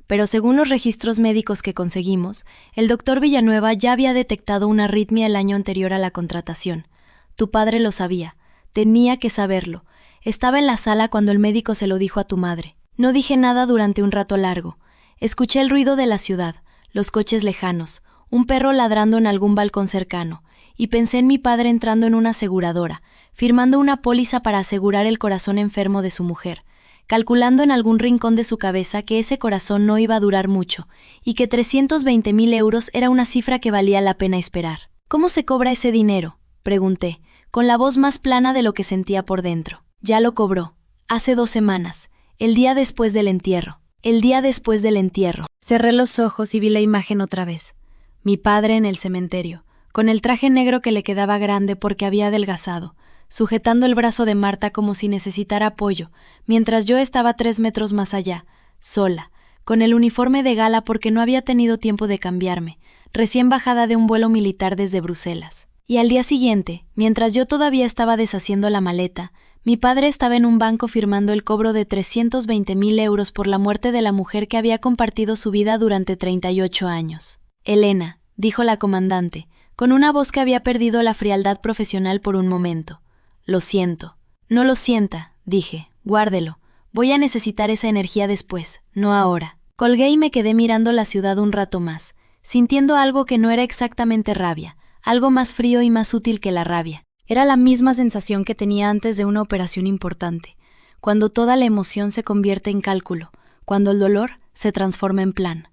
Pero según los registros médicos que conseguimos, el doctor Villanueva ya había detectado una arritmia el año anterior a la contratación. Tu padre lo sabía. Tenía que saberlo. Estaba en la sala cuando el médico se lo dijo a tu madre. No dije nada durante un rato largo. Escuché el ruido de la ciudad, los coches lejanos, un perro ladrando en algún balcón cercano, y pensé en mi padre entrando en una aseguradora, firmando una póliza para asegurar el corazón enfermo de su mujer, calculando en algún rincón de su cabeza que ese corazón no iba a durar mucho, y que 320.000 euros era una cifra que valía la pena esperar. ¿Cómo se cobra ese dinero?, pregunté, con la voz más plana de lo que sentía por dentro. Ya lo cobró, hace 2 semanas, el día después del entierro. El día después del entierro. Cerré los ojos y vi la imagen otra vez. Mi padre en el cementerio, con el traje negro que le quedaba grande porque había adelgazado, sujetando el brazo de Marta como si necesitara apoyo, mientras yo estaba 3 metros más allá, sola, con el uniforme de gala porque no había tenido tiempo de cambiarme, recién bajada de un vuelo militar desde Bruselas. Y al día siguiente, mientras yo todavía estaba deshaciendo la maleta, mi padre estaba en un banco firmando el cobro de 320.000 euros por la muerte de la mujer que había compartido su vida durante 38 años. Elena, dijo la comandante, con una voz que había perdido la frialdad profesional por un momento. Lo siento. No lo sienta, dije, guárdelo. Voy a necesitar esa energía después, no ahora. Colgué y me quedé mirando la ciudad un rato más, sintiendo algo que no era exactamente rabia, algo más frío y más útil que la rabia. Era la misma sensación que tenía antes de una operación importante, cuando toda la emoción se convierte en cálculo, cuando el dolor se transforma en plan.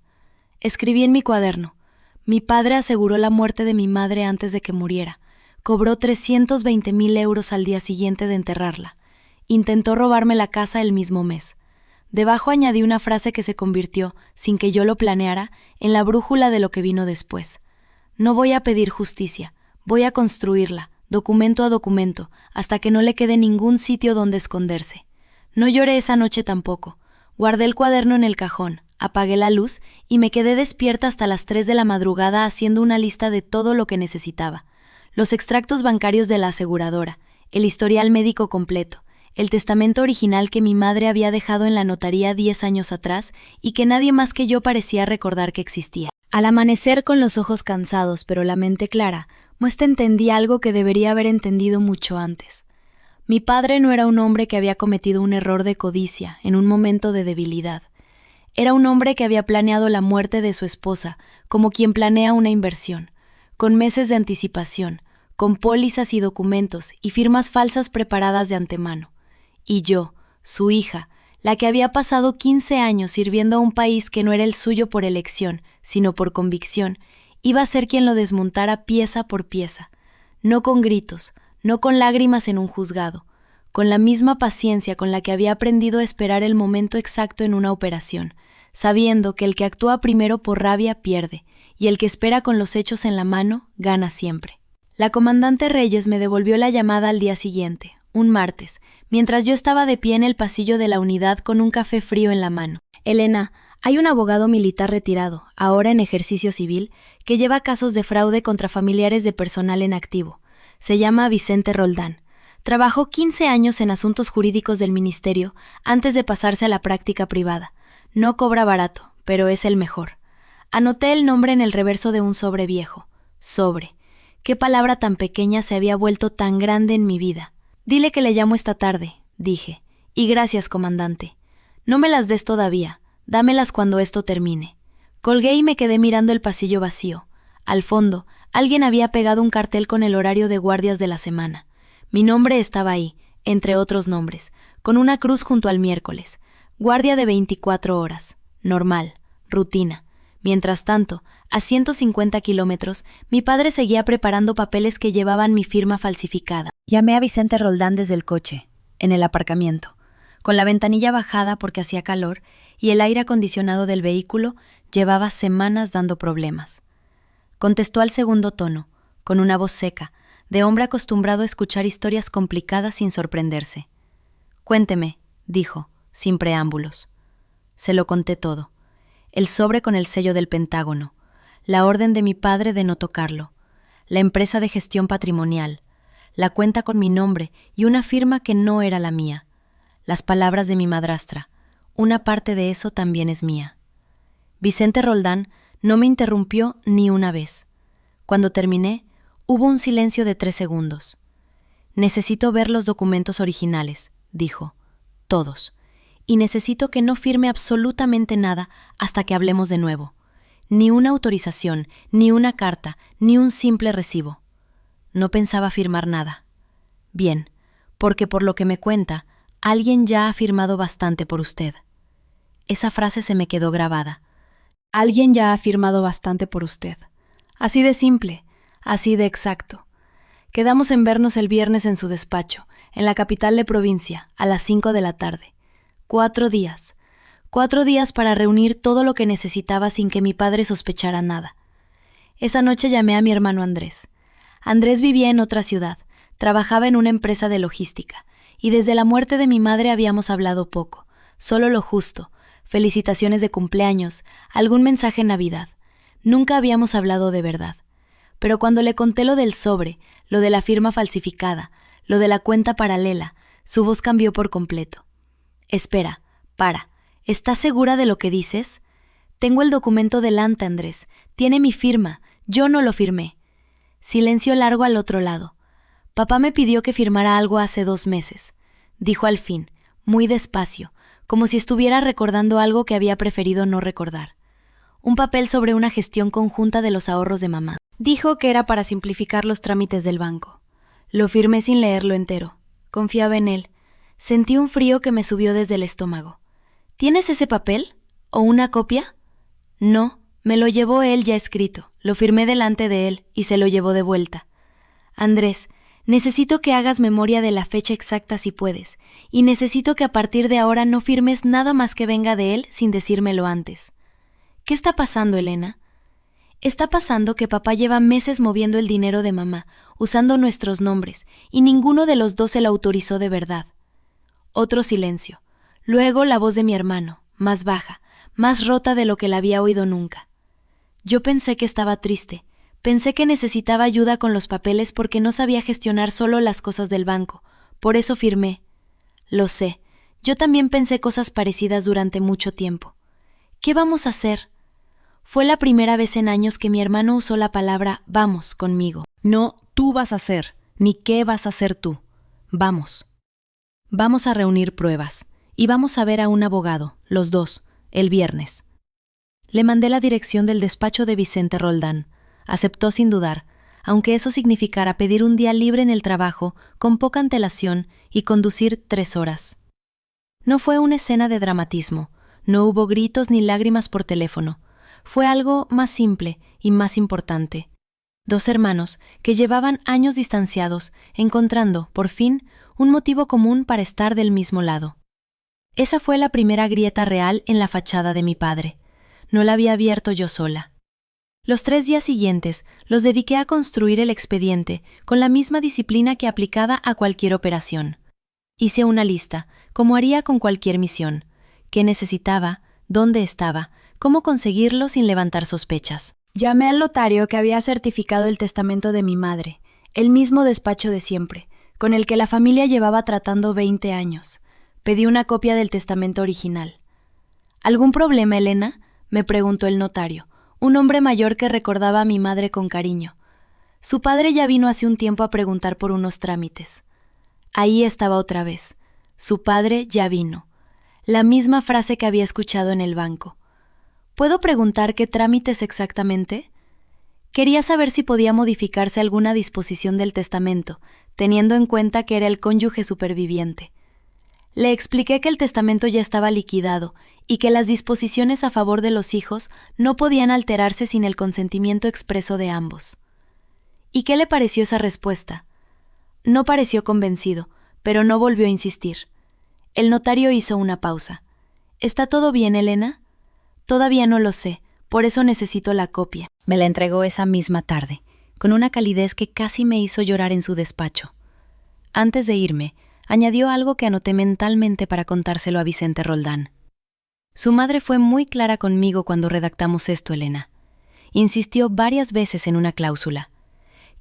Escribí en mi cuaderno. Mi padre aseguró la muerte de mi madre antes de que muriera. Cobró 320.000 euros al día siguiente de enterrarla. Intentó robarme la casa el mismo mes. Debajo añadí una frase que se convirtió, sin que yo lo planeara, en la brújula de lo que vino después. No voy a pedir justicia, voy a construirla, documento a documento, hasta que no le quede ningún sitio donde esconderse. No lloré esa noche tampoco. Guardé el cuaderno en el cajón, apagué la luz y me quedé despierta hasta las 3 de la madrugada haciendo una lista de todo lo que necesitaba. Los extractos bancarios de la aseguradora, el historial médico completo, el testamento original que mi madre había dejado en la notaría 10 años atrás y que nadie más que yo parecía recordar que existía. Al amanecer con los ojos cansados pero la mente clara, entendí algo que debería haber entendido mucho antes. Mi padre no era un hombre que había cometido un error de codicia en un momento de debilidad. Era un hombre que había planeado la muerte de su esposa como quien planea una inversión, con meses de anticipación, con pólizas y documentos y firmas falsas preparadas de antemano. Y yo, su hija, la que había pasado 15 años sirviendo a un país que no era el suyo por elección, sino por convicción, iba a ser quien lo desmontara pieza por pieza, no con gritos, no con lágrimas en un juzgado, con la misma paciencia con la que había aprendido a esperar el momento exacto en una operación, sabiendo que el que actúa primero por rabia pierde, y el que espera con los hechos en la mano gana siempre. La comandante Reyes me devolvió la llamada al día siguiente, un martes, mientras yo estaba de pie en el pasillo de la unidad con un café frío en la mano. Elena, hay un abogado militar retirado, ahora en ejercicio civil, que lleva casos de fraude contra familiares de personal en activo. Se llama Vicente Roldán. Trabajó 15 años en asuntos jurídicos del ministerio antes de pasarse a la práctica privada. No cobra barato, pero es el mejor. Anoté el nombre en el reverso de un sobre viejo. Sobre. Qué palabra tan pequeña se había vuelto tan grande en mi vida. Dile que le llamo esta tarde, dije. Y gracias, comandante. No me las des todavía. Dámelas cuando esto termine. Colgué y me quedé mirando el pasillo vacío. Al fondo, alguien había pegado un cartel con el horario de guardias de la semana. Mi nombre estaba ahí, entre otros nombres, con una cruz junto al miércoles. Guardia de 24 horas. Normal. Rutina. Mientras tanto, a 150 kilómetros, mi padre seguía preparando papeles que llevaban mi firma falsificada. Llamé a Vicente Roldán desde el coche, en el aparcamiento, con la ventanilla bajada porque hacía calor y el aire acondicionado del vehículo llevaba semanas dando problemas. Contestó al segundo tono, con una voz seca, de hombre acostumbrado a escuchar historias complicadas sin sorprenderse. Cuénteme, dijo, sin preámbulos. Se lo conté todo. El sobre con el sello del Pentágono, la orden de mi padre de no tocarlo, la empresa de gestión patrimonial, la cuenta con mi nombre y una firma que no era la mía, las palabras de mi madrastra, una parte de eso también es mía. Vicente Roldán no me interrumpió ni una vez. Cuando terminé, hubo un silencio de 3 segundos. Necesito ver los documentos originales, dijo, todos, y necesito que no firme absolutamente nada hasta que hablemos de nuevo. Ni una autorización, ni una carta, ni un simple recibo. No pensaba firmar nada. Bien, porque por lo que me cuenta, alguien ya ha firmado bastante por usted. Esa frase se me quedó grabada. Alguien ya ha firmado bastante por usted. Así de simple, así de exacto. Quedamos en vernos el viernes en su despacho, en la capital de provincia, a las 5 de la tarde. 4 días. 4 días para reunir todo lo que necesitaba sin que mi padre sospechara nada. Esa noche llamé a mi hermano Andrés. Andrés vivía en otra ciudad, trabajaba en una empresa de logística, y desde la muerte de mi madre habíamos hablado poco, solo lo justo, felicitaciones de cumpleaños, algún mensaje en Navidad. Nunca habíamos hablado de verdad. Pero cuando le conté lo del sobre, lo de la firma falsificada, lo de la cuenta paralela, su voz cambió por completo. Espera, para. ¿Estás segura de lo que dices? Tengo el documento delante, Andrés. Tiene mi firma. Yo no lo firmé. Silencio largo al otro lado. Papá me pidió que firmara algo hace 2 meses. Dijo al fin, muy despacio, como si estuviera recordando algo que había preferido no recordar. Un papel sobre una gestión conjunta de los ahorros de mamá. Dijo que era para simplificar los trámites del banco. Lo firmé sin leerlo entero. Confiaba en él. Sentí un frío que me subió desde el estómago. ¿Tienes ese papel? ¿O una copia? No, me lo llevó él ya escrito. Lo firmé delante de él y se lo llevó de vuelta. Andrés, necesito que hagas memoria de la fecha exacta si puedes, y necesito que a partir de ahora no firmes nada más que venga de él sin decírmelo antes. ¿Qué está pasando, Elena? Está pasando que papá lleva meses moviendo el dinero de mamá, usando nuestros nombres, y ninguno de los dos se lo autorizó de verdad. Otro silencio. Luego la voz de mi hermano, más baja, más rota de lo que la había oído nunca. Yo pensé que estaba triste. Pensé que necesitaba ayuda con los papeles porque no sabía gestionar solo las cosas del banco. Por eso firmé. Lo sé. Yo también pensé cosas parecidas durante mucho tiempo. ¿Qué vamos a hacer? Fue la primera vez en años que mi hermano usó la palabra vamos conmigo. No, tú vas a hacer, ni qué vas a hacer tú. Vamos. Vamos a reunir pruebas. Y vamos a ver a un abogado, los dos, el viernes. Le mandé la dirección del despacho de Vicente Roldán. Aceptó sin dudar, aunque eso significara pedir un día libre en el trabajo, con poca antelación, y conducir 3 horas. No fue una escena de dramatismo, no hubo gritos ni lágrimas por teléfono. Fue algo más simple y más importante. 2 hermanos que llevaban años distanciados, encontrando, por fin, un motivo común para estar del mismo lado. Esa fue la primera grieta real en la fachada de mi padre. No la había abierto yo sola. Los 3 días siguientes los dediqué a construir el expediente con la misma disciplina que aplicaba a cualquier operación. Hice una lista, como haría con cualquier misión. ¿Qué necesitaba? ¿Dónde estaba? ¿Cómo conseguirlo sin levantar sospechas? Llamé al notario que había certificado el testamento de mi madre, el mismo despacho de siempre, con el que la familia llevaba tratando 20 años. Pedí una copia del testamento original. ¿Algún problema, Elena?, me preguntó el notario, un hombre mayor que recordaba a mi madre con cariño. Su padre ya vino hace un tiempo a preguntar por unos trámites. Ahí estaba otra vez. Su padre ya vino. La misma frase que había escuchado en el banco. ¿Puedo preguntar qué trámites exactamente? Quería saber si podía modificarse alguna disposición del testamento, teniendo en cuenta que era el cónyuge superviviente. Le expliqué que el testamento ya estaba liquidado y que las disposiciones a favor de los hijos no podían alterarse sin el consentimiento expreso de ambos. ¿Y qué le pareció esa respuesta? No pareció convencido, pero no volvió a insistir. El notario hizo una pausa. ¿Está todo bien, Elena? Todavía no lo sé, por eso necesito la copia. Me la entregó esa misma tarde, con una calidez que casi me hizo llorar en su despacho. Antes de irme, añadió algo que anoté mentalmente para contárselo a Vicente Roldán. Su madre fue muy clara conmigo cuando redactamos esto, Elena. Insistió varias veces en una cláusula.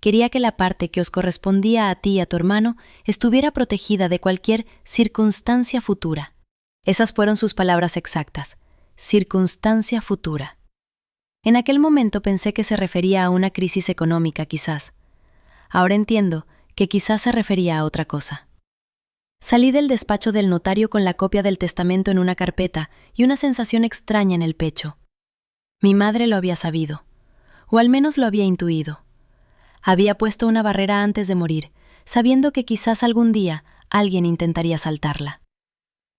Quería que la parte que os correspondía a ti y a tu hermano estuviera protegida de cualquier circunstancia futura. Esas fueron sus palabras exactas. Circunstancia futura. En aquel momento pensé que se refería a una crisis económica, quizás. Ahora entiendo que quizás se refería a otra cosa. Salí del despacho del notario con la copia del testamento en una carpeta y una sensación extraña en el pecho. Mi madre lo había sabido, o al menos lo había intuido. Había puesto una barrera antes de morir, sabiendo que quizás algún día alguien intentaría saltarla.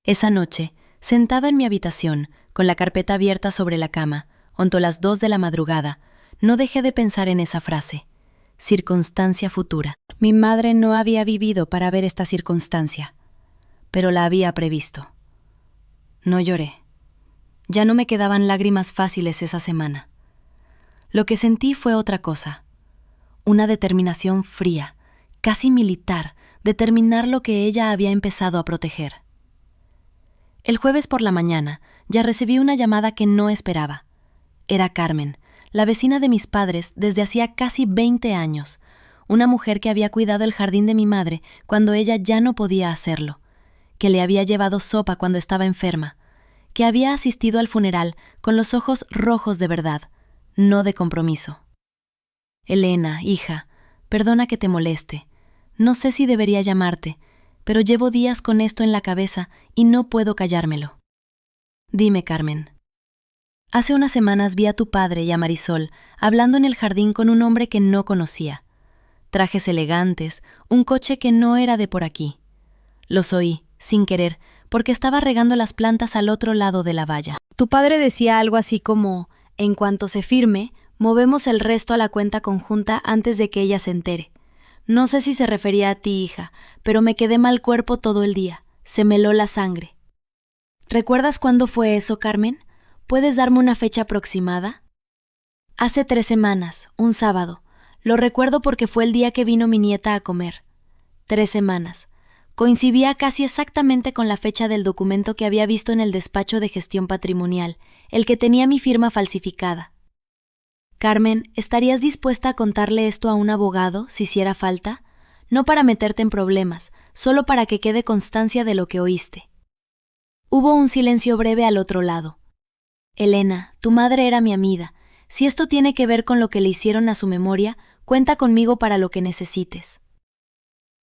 Esa noche, sentada en mi habitación, con la carpeta abierta sobre la cama, onto las 2 de la madrugada, no dejé de pensar en esa frase. Circunstancia futura. Mi madre no había vivido para ver esta circunstancia, pero la había previsto. No lloré. Ya no me quedaban lágrimas fáciles esa semana. Lo que sentí fue otra cosa. Una determinación fría, casi militar, de terminar lo que ella había empezado a proteger. El jueves por la mañana ya recibí una llamada que no esperaba. Era Carmen, la vecina de mis padres desde hacía casi 20 años, una mujer que había cuidado el jardín de mi madre cuando ella ya no podía hacerlo, que le había llevado sopa cuando estaba enferma, que había asistido al funeral con los ojos rojos de verdad, no de compromiso. Elena, hija, perdona que te moleste. No sé si debería llamarte, pero llevo días con esto en la cabeza y no puedo callármelo. Dime, Carmen. Hace unas semanas vi a tu padre y a Marisol hablando en el jardín con un hombre que no conocía. Trajes elegantes, un coche que no era de por aquí. Los oí, sin querer, porque estaba regando las plantas al otro lado de la valla. Tu padre decía algo así como, en cuanto se firme, movemos el resto a la cuenta conjunta antes de que ella se entere. No sé si se refería a ti, hija, pero me quedé mal cuerpo todo el día. Se me heló la sangre. ¿Recuerdas cuándo fue eso, Carmen? ¿Puedes darme una fecha aproximada? Hace 3 semanas, un sábado. Lo recuerdo porque fue el día que vino mi nieta a comer. 3 semanas. Coincidía casi exactamente con la fecha del documento que había visto en el despacho de gestión patrimonial, el que tenía mi firma falsificada. Carmen, ¿estarías dispuesta a contarle esto a un abogado, si hiciera falta? No para meterte en problemas, solo para que quede constancia de lo que oíste. Hubo un silencio breve al otro lado. Elena, tu madre era mi amiga. Si esto tiene que ver con lo que le hicieron a su memoria, cuenta conmigo para lo que necesites.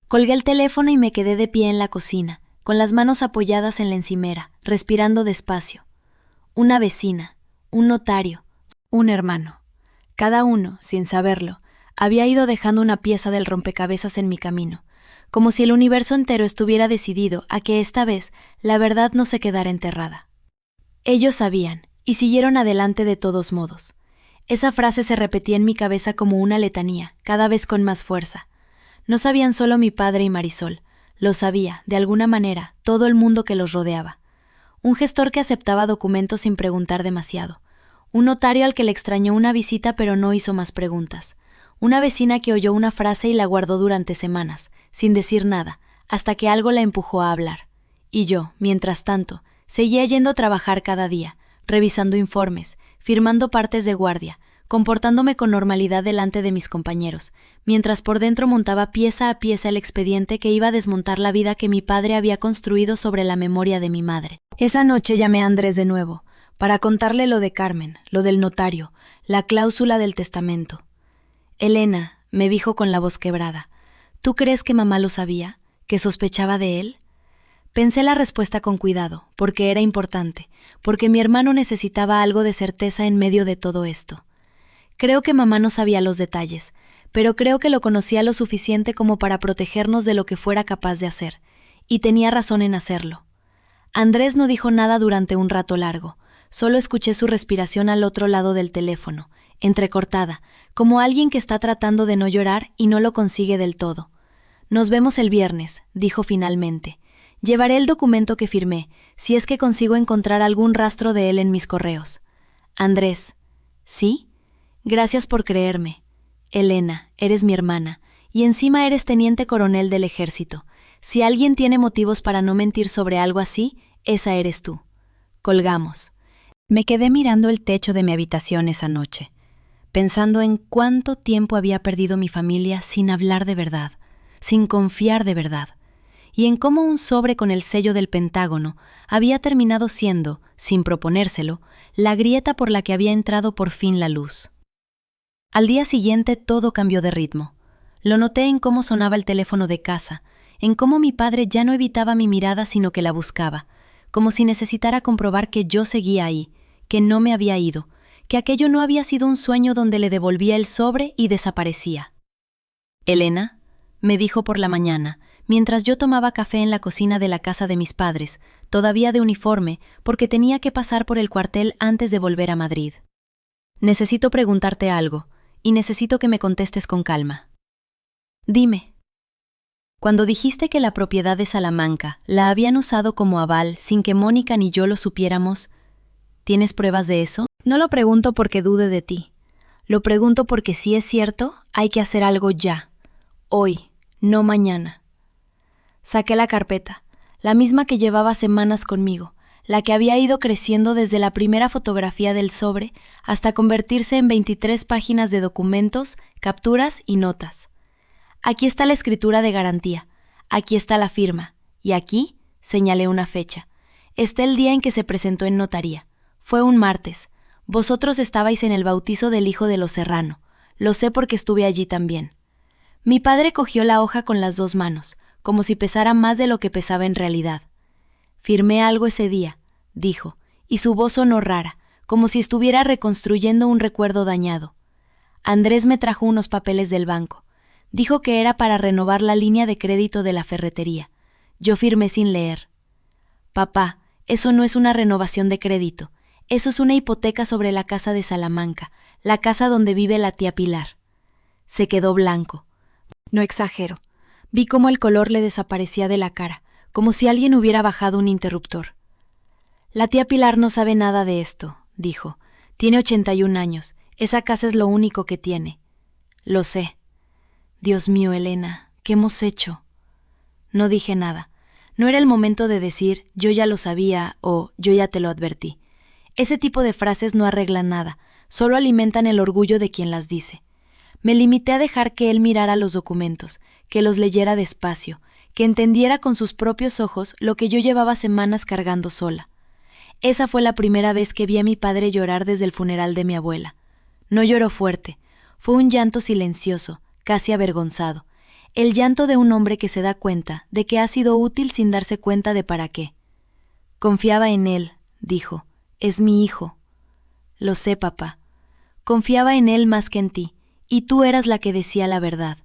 Colgué el teléfono y me quedé de pie en la cocina, con las manos apoyadas en la encimera, respirando despacio. Una vecina, un notario, un hermano. Cada uno, sin saberlo, había ido dejando una pieza del rompecabezas en mi camino, como si el universo entero estuviera decidido a que esta vez la verdad no se quedara enterrada. Ellos sabían, y siguieron adelante de todos modos. Esa frase se repetía en mi cabeza como una letanía, cada vez con más fuerza. No sabían solo mi padre y Marisol, lo sabía, de alguna manera, todo el mundo que los rodeaba. Un gestor que aceptaba documentos sin preguntar demasiado. Un notario al que le extrañó una visita pero no hizo más preguntas. Una vecina que oyó una frase y la guardó durante semanas, sin decir nada, hasta que algo la empujó a hablar. Y yo, mientras tanto, seguía yendo a trabajar cada día, revisando informes, firmando partes de guardia, comportándome con normalidad delante de mis compañeros, mientras por dentro montaba pieza a pieza el expediente que iba a desmontar la vida que mi padre había construido sobre la memoria de mi madre. Esa noche llamé a Andrés de nuevo, para contarle lo de Carmen, lo del notario, la cláusula del testamento. Elena, me dijo con la voz quebrada, ¿tú crees que mamá lo sabía? ¿Que sospechaba de él? Pensé la respuesta con cuidado, porque era importante, porque mi hermano necesitaba algo de certeza en medio de todo esto. Creo que mamá no sabía los detalles, pero creo que lo conocía lo suficiente como para protegernos de lo que fuera capaz de hacer, y tenía razón en hacerlo. Andrés no dijo nada durante un rato largo, solo escuché su respiración al otro lado del teléfono, entrecortada, como alguien que está tratando de no llorar y no lo consigue del todo. Nos vemos el viernes, dijo finalmente. Llevaré el documento que firmé, si es que consigo encontrar algún rastro de él en mis correos. Andrés, ¿sí? Gracias por creerme. Elena, eres mi hermana, y encima eres teniente coronel del ejército. Si alguien tiene motivos para no mentir sobre algo así, esa eres tú. Colgamos. Me quedé mirando el techo de mi habitación esa noche, pensando en cuánto tiempo había perdido mi familia sin hablar de verdad, sin confiar de verdad, y en cómo un sobre con el sello del Pentágono había terminado siendo, sin proponérselo, la grieta por la que había entrado por fin la luz. Al día siguiente todo cambió de ritmo. Lo noté en cómo sonaba el teléfono de casa, en cómo mi padre ya no evitaba mi mirada sino que la buscaba, como si necesitara comprobar que yo seguía ahí, que no me había ido, que aquello no había sido un sueño donde le devolvía el sobre y desaparecía. «Elena», me dijo por la mañana, mientras yo tomaba café en la cocina de la casa de mis padres, todavía de uniforme, porque tenía que pasar por el cuartel antes de volver a Madrid. «Necesito preguntarte algo, y necesito que me contestes con calma». «Dime». «Cuando dijiste que la propiedad de Salamanca la habían usado como aval sin que Mónica ni yo lo supiéramos, ¿tienes pruebas de eso?» No lo pregunto porque dude de ti. Lo pregunto porque si es cierto, hay que hacer algo ya. Hoy, no mañana. Saqué la carpeta, la misma que llevaba semanas conmigo, la que había ido creciendo desde la primera fotografía del sobre hasta convertirse en 23 páginas de documentos, capturas y notas. Aquí está la escritura de garantía, aquí está la firma, y aquí señalé una fecha. Está el día en que se presentó en notaría. Fue un martes. Vosotros estabais en el bautizo del hijo de los Serrano. Lo sé porque estuve allí también. Mi padre cogió la hoja con las 2 manos, como si pesara más de lo que pesaba en realidad. Firmé algo ese día, dijo, y su voz sonó rara, como si estuviera reconstruyendo un recuerdo dañado. Andrés me trajo unos papeles del banco. Dijo que era para renovar la línea de crédito de la ferretería. Yo firmé sin leer. Papá, eso no es una renovación de crédito. Eso es una hipoteca sobre la casa de Salamanca, la casa donde vive la tía Pilar. Se quedó blanco. No exagero. Vi cómo el color le desaparecía de la cara, como si alguien hubiera bajado un interruptor. La tía Pilar no sabe nada de esto, dijo. Tiene 81 años. Esa casa es lo único que tiene. Lo sé. Dios mío, Elena, ¿qué hemos hecho? No dije nada. No era el momento de decir yo ya lo sabía o yo ya te lo advertí. Ese tipo de frases no arreglan nada, solo alimentan el orgullo de quien las dice. Me limité a dejar que él mirara los documentos, que los leyera despacio, que entendiera con sus propios ojos lo que yo llevaba semanas cargando sola. Esa fue la primera vez que vi a mi padre llorar desde el funeral de mi abuela. No lloró fuerte, fue un llanto silencioso, casi avergonzado, el llanto de un hombre que se da cuenta de que ha sido útil sin darse cuenta de para qué. Confiaba en él, dijo. Es mi hijo. Lo sé, papá. Confiaba en él más que en ti, y tú eras la que decía la verdad.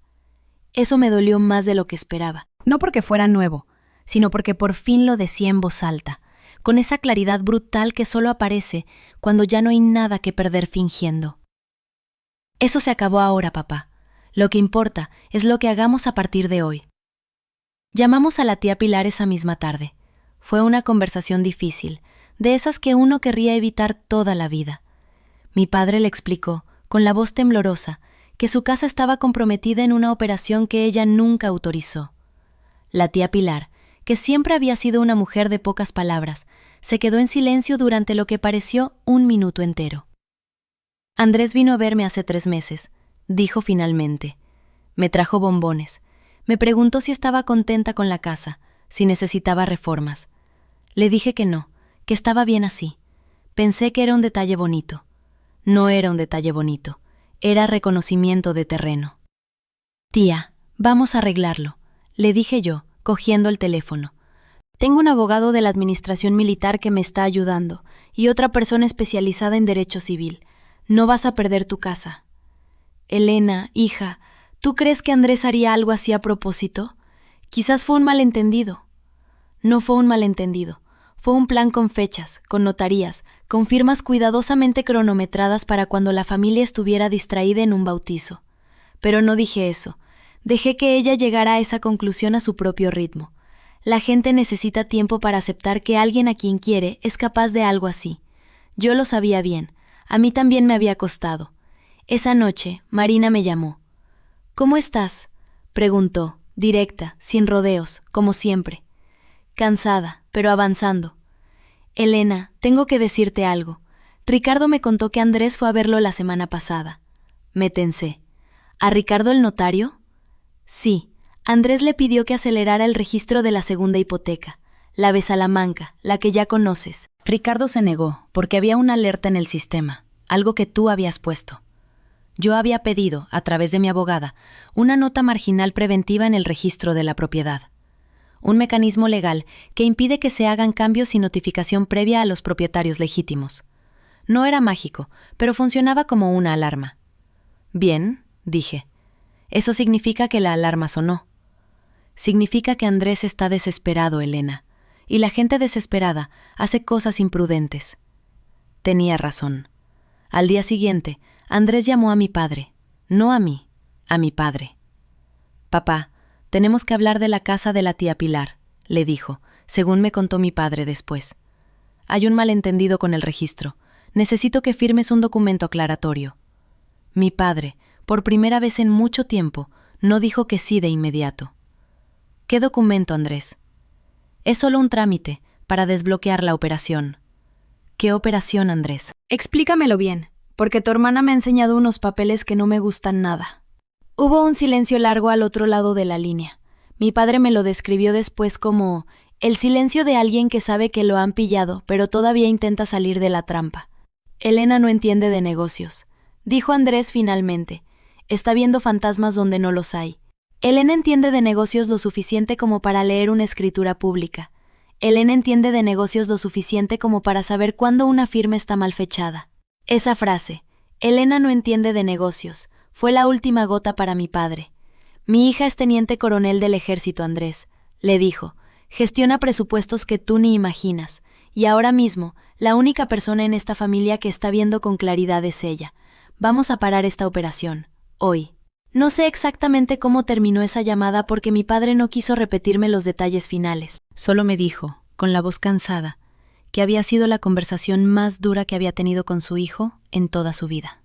Eso me dolió más de lo que esperaba. No porque fuera nuevo, sino porque por fin lo decía en voz alta, con esa claridad brutal que solo aparece cuando ya no hay nada que perder fingiendo. Eso se acabó ahora, papá. Lo que importa es lo que hagamos a partir de hoy. Llamamos a la tía Pilar esa misma tarde. Fue una conversación difícil, de esas que uno querría evitar toda la vida. Mi padre le explicó, con la voz temblorosa, que su casa estaba comprometida en una operación que ella nunca autorizó. La tía Pilar, que siempre había sido una mujer de pocas palabras, se quedó en silencio durante lo que pareció un minuto entero. Andrés vino a verme hace 3 meses, dijo finalmente. Me trajo bombones. Me preguntó si estaba contenta con la casa, si necesitaba reformas. Le dije que no, que estaba bien así. Pensé que era un detalle bonito. No era un detalle bonito, era reconocimiento de terreno. Tía, vamos a arreglarlo, le dije yo, cogiendo el teléfono. Tengo un abogado de la administración militar que me está ayudando y otra persona especializada en derecho civil. No vas a perder tu casa. Elena, hija, ¿tú crees que Andrés haría algo así a propósito? Quizás fue un malentendido. No fue un malentendido. Fue un plan con fechas, con notarías, con firmas cuidadosamente cronometradas para cuando la familia estuviera distraída en un bautizo. Pero no dije eso. Dejé que ella llegara a esa conclusión a su propio ritmo. La gente necesita tiempo para aceptar que alguien a quien quiere es capaz de algo así. Yo lo sabía bien. A mí también me había costado. Esa noche, Marina me llamó. «¿Cómo estás?», preguntó, directa, sin rodeos, como siempre. Cansada, pero avanzando. Elena, tengo que decirte algo. Ricardo me contó que Andrés fue a verlo la semana pasada. Me tensé. ¿A Ricardo el notario? Sí. Andrés le pidió que acelerara el registro de la segunda hipoteca, la de Salamanca, la que ya conoces. Ricardo se negó, porque había una alerta en el sistema, algo que tú habías puesto. Yo había pedido, a través de mi abogada, una nota marginal preventiva en el registro de la propiedad. Un mecanismo legal que impide que se hagan cambios sin notificación previa a los propietarios legítimos. No era mágico, pero funcionaba como una alarma. Bien, dije. Eso significa que la alarma sonó. Significa que Andrés está desesperado, Elena, y la gente desesperada hace cosas imprudentes. Tenía razón. Al día siguiente, Andrés llamó a mi padre, no a mí, a mi padre. Papá, tenemos que hablar de la casa de la tía Pilar, le dijo, según me contó mi padre después. Hay un malentendido con el registro. Necesito que firmes un documento aclaratorio. Mi padre, por primera vez en mucho tiempo, no dijo que sí de inmediato. ¿Qué documento, Andrés? Es solo un trámite para desbloquear la operación. ¿Qué operación, Andrés? Explícamelo bien, porque tu hermana me ha enseñado unos papeles que no me gustan nada. Hubo un silencio largo al otro lado de la línea. Mi padre me lo describió después como el silencio de alguien que sabe que lo han pillado, pero todavía intenta salir de la trampa. Elena no entiende de negocios, dijo Andrés finalmente. Está viendo fantasmas donde no los hay. Elena entiende de negocios lo suficiente como para leer una escritura pública. Elena entiende de negocios lo suficiente como para saber cuándo una firma está mal fechada. Esa frase, Elena no entiende de negocios, fue la última gota para mi padre. Mi hija es teniente coronel del ejército, Andrés, le dijo. Gestiona presupuestos que tú ni imaginas. Y ahora mismo, la única persona en esta familia que está viendo con claridad es ella. Vamos a parar esta operación, hoy. No sé exactamente cómo terminó esa llamada porque mi padre no quiso repetirme los detalles finales. Solo me dijo, con la voz cansada, que había sido la conversación más dura que había tenido con su hijo en toda su vida.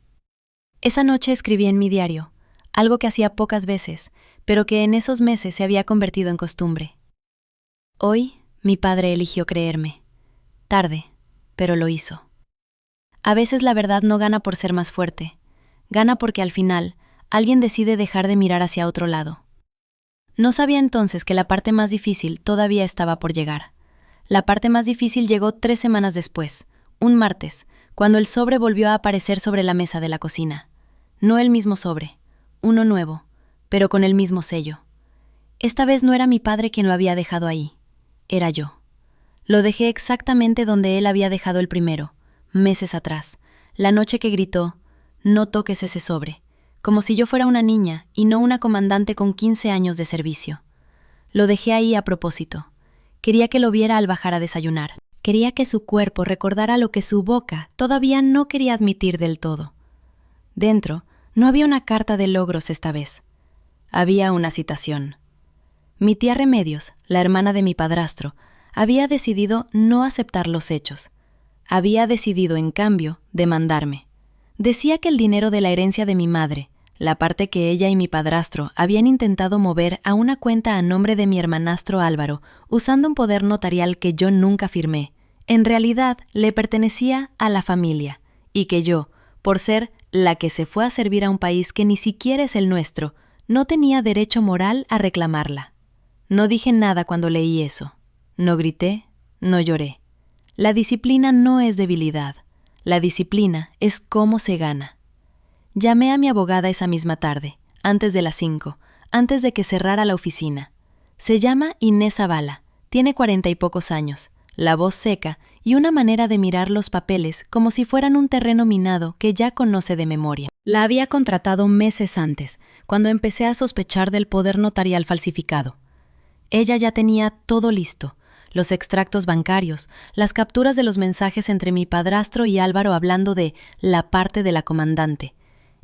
Esa noche escribí en mi diario, algo que hacía pocas veces, pero que en esos meses se había convertido en costumbre. Hoy, mi padre eligió creerme. Tarde, pero lo hizo. A veces la verdad no gana por ser más fuerte, gana porque al final alguien decide dejar de mirar hacia otro lado. No sabía entonces que la parte más difícil todavía estaba por llegar. La parte más difícil llegó 3 semanas después, un martes, cuando el sobre volvió a aparecer sobre la mesa de la cocina. No el mismo sobre, uno nuevo, pero con el mismo sello. Esta vez no era mi padre quien lo había dejado ahí, era yo. Lo dejé exactamente donde él había dejado el primero, meses atrás, la noche que gritó, «No toques ese sobre», como si yo fuera una niña y no una comandante con 15 años de servicio. Lo dejé ahí a propósito. Quería que lo viera al bajar a desayunar. Quería que su cuerpo recordara lo que su boca todavía no quería admitir del todo. Dentro, no había una carta de logros esta vez. Había una citación. Mi tía Remedios, la hermana de mi padrastro, había decidido no aceptar los hechos. Había decidido, en cambio, demandarme. Decía que el dinero de la herencia de mi madre, la parte que ella y mi padrastro habían intentado mover a una cuenta a nombre de mi hermanastro Álvaro, usando un poder notarial que yo nunca firmé, en realidad le pertenecía a la familia, y que yo, por ser la que se fue a servir a un país que ni siquiera es el nuestro, no tenía derecho moral a reclamarla. No dije nada cuando leí eso. No grité, no lloré. La disciplina no es debilidad. La disciplina es cómo se gana. Llamé a mi abogada esa misma tarde, antes de las 5, antes de que cerrara la oficina. Se llama Inés Zavala, tiene 40 y pocos años, la voz seca y una manera de mirar los papeles como si fueran un terreno minado que ya conoce de memoria. La había contratado meses antes, cuando empecé a sospechar del poder notarial falsificado. Ella ya tenía todo listo, los extractos bancarios, las capturas de los mensajes entre mi padrastro y Álvaro hablando de la parte de la comandante,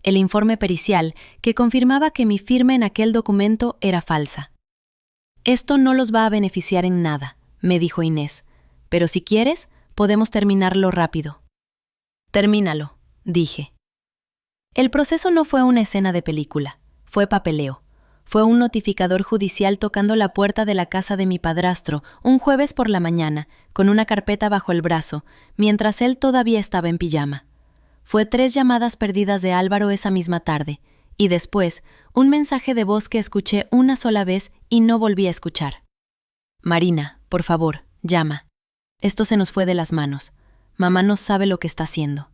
el informe pericial que confirmaba que mi firma en aquel documento era falsa. «Esto no los va a beneficiar en nada», me dijo Inés, «pero si quieres, podemos terminarlo rápido». «Termínalo», dije. El proceso no fue una escena de película, fue papeleo. Fue un notificador judicial tocando la puerta de la casa de mi padrastro un jueves por la mañana, con una carpeta bajo el brazo, mientras él todavía estaba en pijama. Fue 3 llamadas perdidas de Álvaro esa misma tarde, y después un mensaje de voz que escuché una sola vez y no volví a escuchar. Marina, por favor, llama. Esto se nos fue de las manos. Mamá no sabe lo que está haciendo.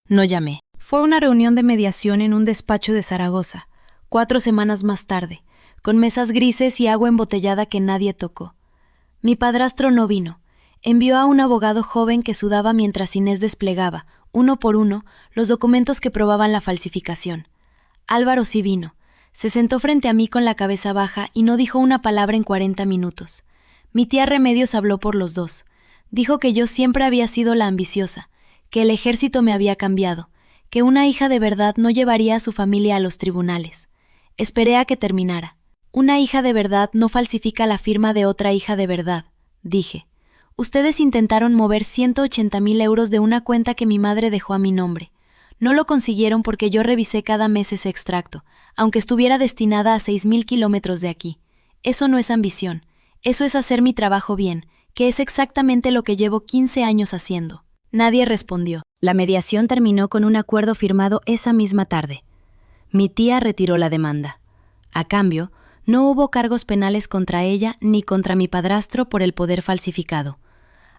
No llamé. Fue una reunión de mediación en un despacho de Zaragoza, 4 semanas más tarde, con mesas grises y agua embotellada que nadie tocó. Mi padrastro no vino. Envió a un abogado joven que sudaba mientras Inés desplegaba, uno por uno, los documentos que probaban la falsificación. Álvaro sí vino. Se sentó frente a mí con la cabeza baja y no dijo una palabra en 40 minutos. Mi tía Remedios habló por los dos. Dijo que yo siempre había sido la ambiciosa, que el ejército me había cambiado, que una hija de verdad no llevaría a su familia a los tribunales. Esperé a que terminara. Una hija de verdad no falsifica la firma de otra hija de verdad, dije. Ustedes intentaron mover 180,000 euros de una cuenta que mi madre dejó a mi nombre. No lo consiguieron porque yo revisé cada mes ese extracto, aunque estuviera destinada a 6,000 kilómetros de aquí. Eso no es ambición, eso es hacer mi trabajo bien, que es exactamente lo que llevo 15 años haciendo. Nadie respondió. La mediación terminó con un acuerdo firmado esa misma tarde. Mi tía retiró la demanda. A cambio, no hubo cargos penales contra ella ni contra mi padrastro por el poder falsificado,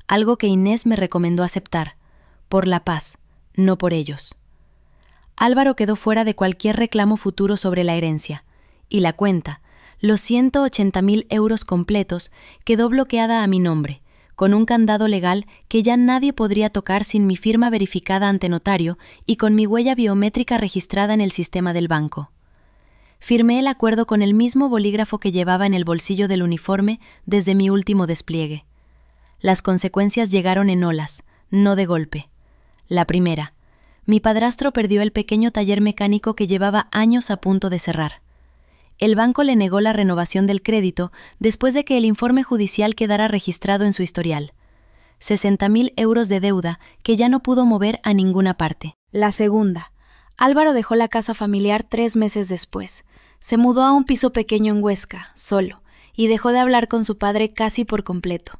algo que Inés me recomendó aceptar, por la paz, no por ellos. Álvaro quedó fuera de cualquier reclamo futuro sobre la herencia, y la cuenta, los 180,000 euros completos, quedó bloqueada a mi nombre, con un candado legal que ya nadie podría tocar sin mi firma verificada ante notario y con mi huella biométrica registrada en el sistema del banco. Firmé el acuerdo con el mismo bolígrafo que llevaba en el bolsillo del uniforme desde mi último despliegue. Las consecuencias llegaron en olas, no de golpe. La primera, mi padrastro perdió el pequeño taller mecánico que llevaba años a punto de cerrar. El banco le negó la renovación del crédito después de que el informe judicial quedara registrado en su historial. 60,000 euros de deuda que ya no pudo mover a ninguna parte. La segunda. Álvaro dejó la casa familiar 3 meses después. Se mudó a un piso pequeño en Huesca, solo, y dejó de hablar con su padre casi por completo.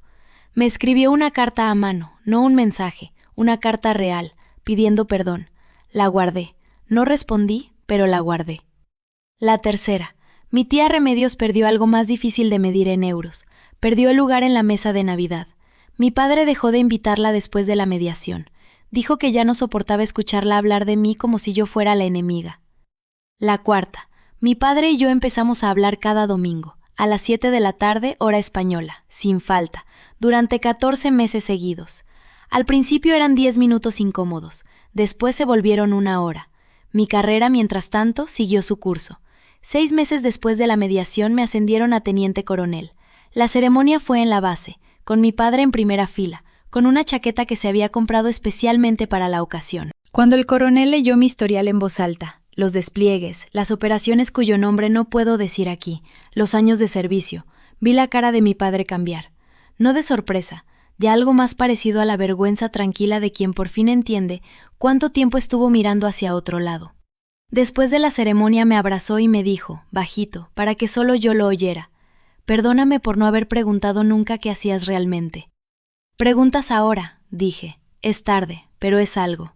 Me escribió una carta a mano, no un mensaje, una carta real, pidiendo perdón. La guardé. No respondí, pero la guardé. La tercera. Mi tía Remedios perdió algo más difícil de medir en euros. Perdió el lugar en la mesa de Navidad. Mi padre dejó de invitarla después de la mediación. Dijo que ya no soportaba escucharla hablar de mí como si yo fuera la enemiga. La cuarta. Mi padre y yo empezamos a hablar cada domingo, a las 7 de la tarde, hora española, sin falta, durante 14 meses seguidos. Al principio eran 10 minutos incómodos, después se volvieron 1 hora. Mi carrera, mientras tanto, siguió su curso. 6 meses después de la mediación me ascendieron a teniente coronel. La ceremonia fue en la base, con mi padre en primera fila, con una chaqueta que se había comprado especialmente para la ocasión. Cuando el coronel leyó mi historial en voz alta, los despliegues, las operaciones cuyo nombre no puedo decir aquí, los años de servicio, vi la cara de mi padre cambiar. No de sorpresa, de algo más parecido a la vergüenza tranquila de quien por fin entiende cuánto tiempo estuvo mirando hacia otro lado. Después de la ceremonia me abrazó y me dijo, bajito, para que solo yo lo oyera: perdóname por no haber preguntado nunca qué hacías realmente. Preguntas ahora, dije. Es tarde, pero es algo.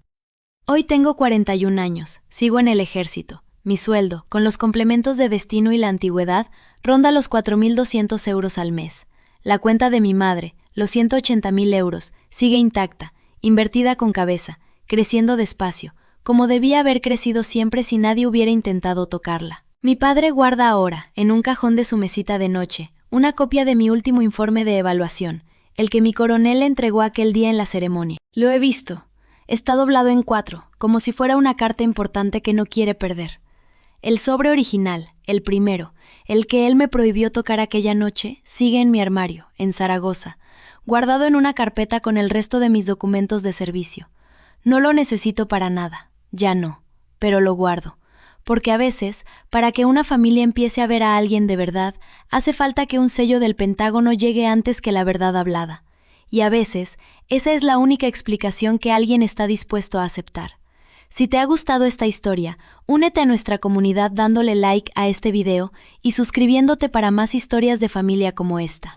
Hoy tengo 41 años, sigo en el ejército. Mi sueldo, con los complementos de destino y la antigüedad, ronda los 4,200 euros al mes. La cuenta de mi madre, los 180,000 euros, sigue intacta, invertida con cabeza, creciendo despacio, como debía haber crecido siempre si nadie hubiera intentado tocarla. Mi padre guarda ahora, en un cajón de su mesita de noche, una copia de mi último informe de evaluación, el que mi coronel le entregó aquel día en la ceremonia. Lo he visto. Está doblado en 4, como si fuera una carta importante que no quiere perder. El sobre original, el primero, el que él me prohibió tocar aquella noche, sigue en mi armario, en Zaragoza, guardado en una carpeta con el resto de mis documentos de servicio. No lo necesito para nada. Ya no, pero lo guardo, porque a veces, para que una familia empiece a ver a alguien de verdad, hace falta que un sello del Pentágono llegue antes que la verdad hablada, y a veces, esa es la única explicación que alguien está dispuesto a aceptar. Si te ha gustado esta historia, únete a nuestra comunidad dándole like a este video y suscribiéndote para más historias de familia como esta.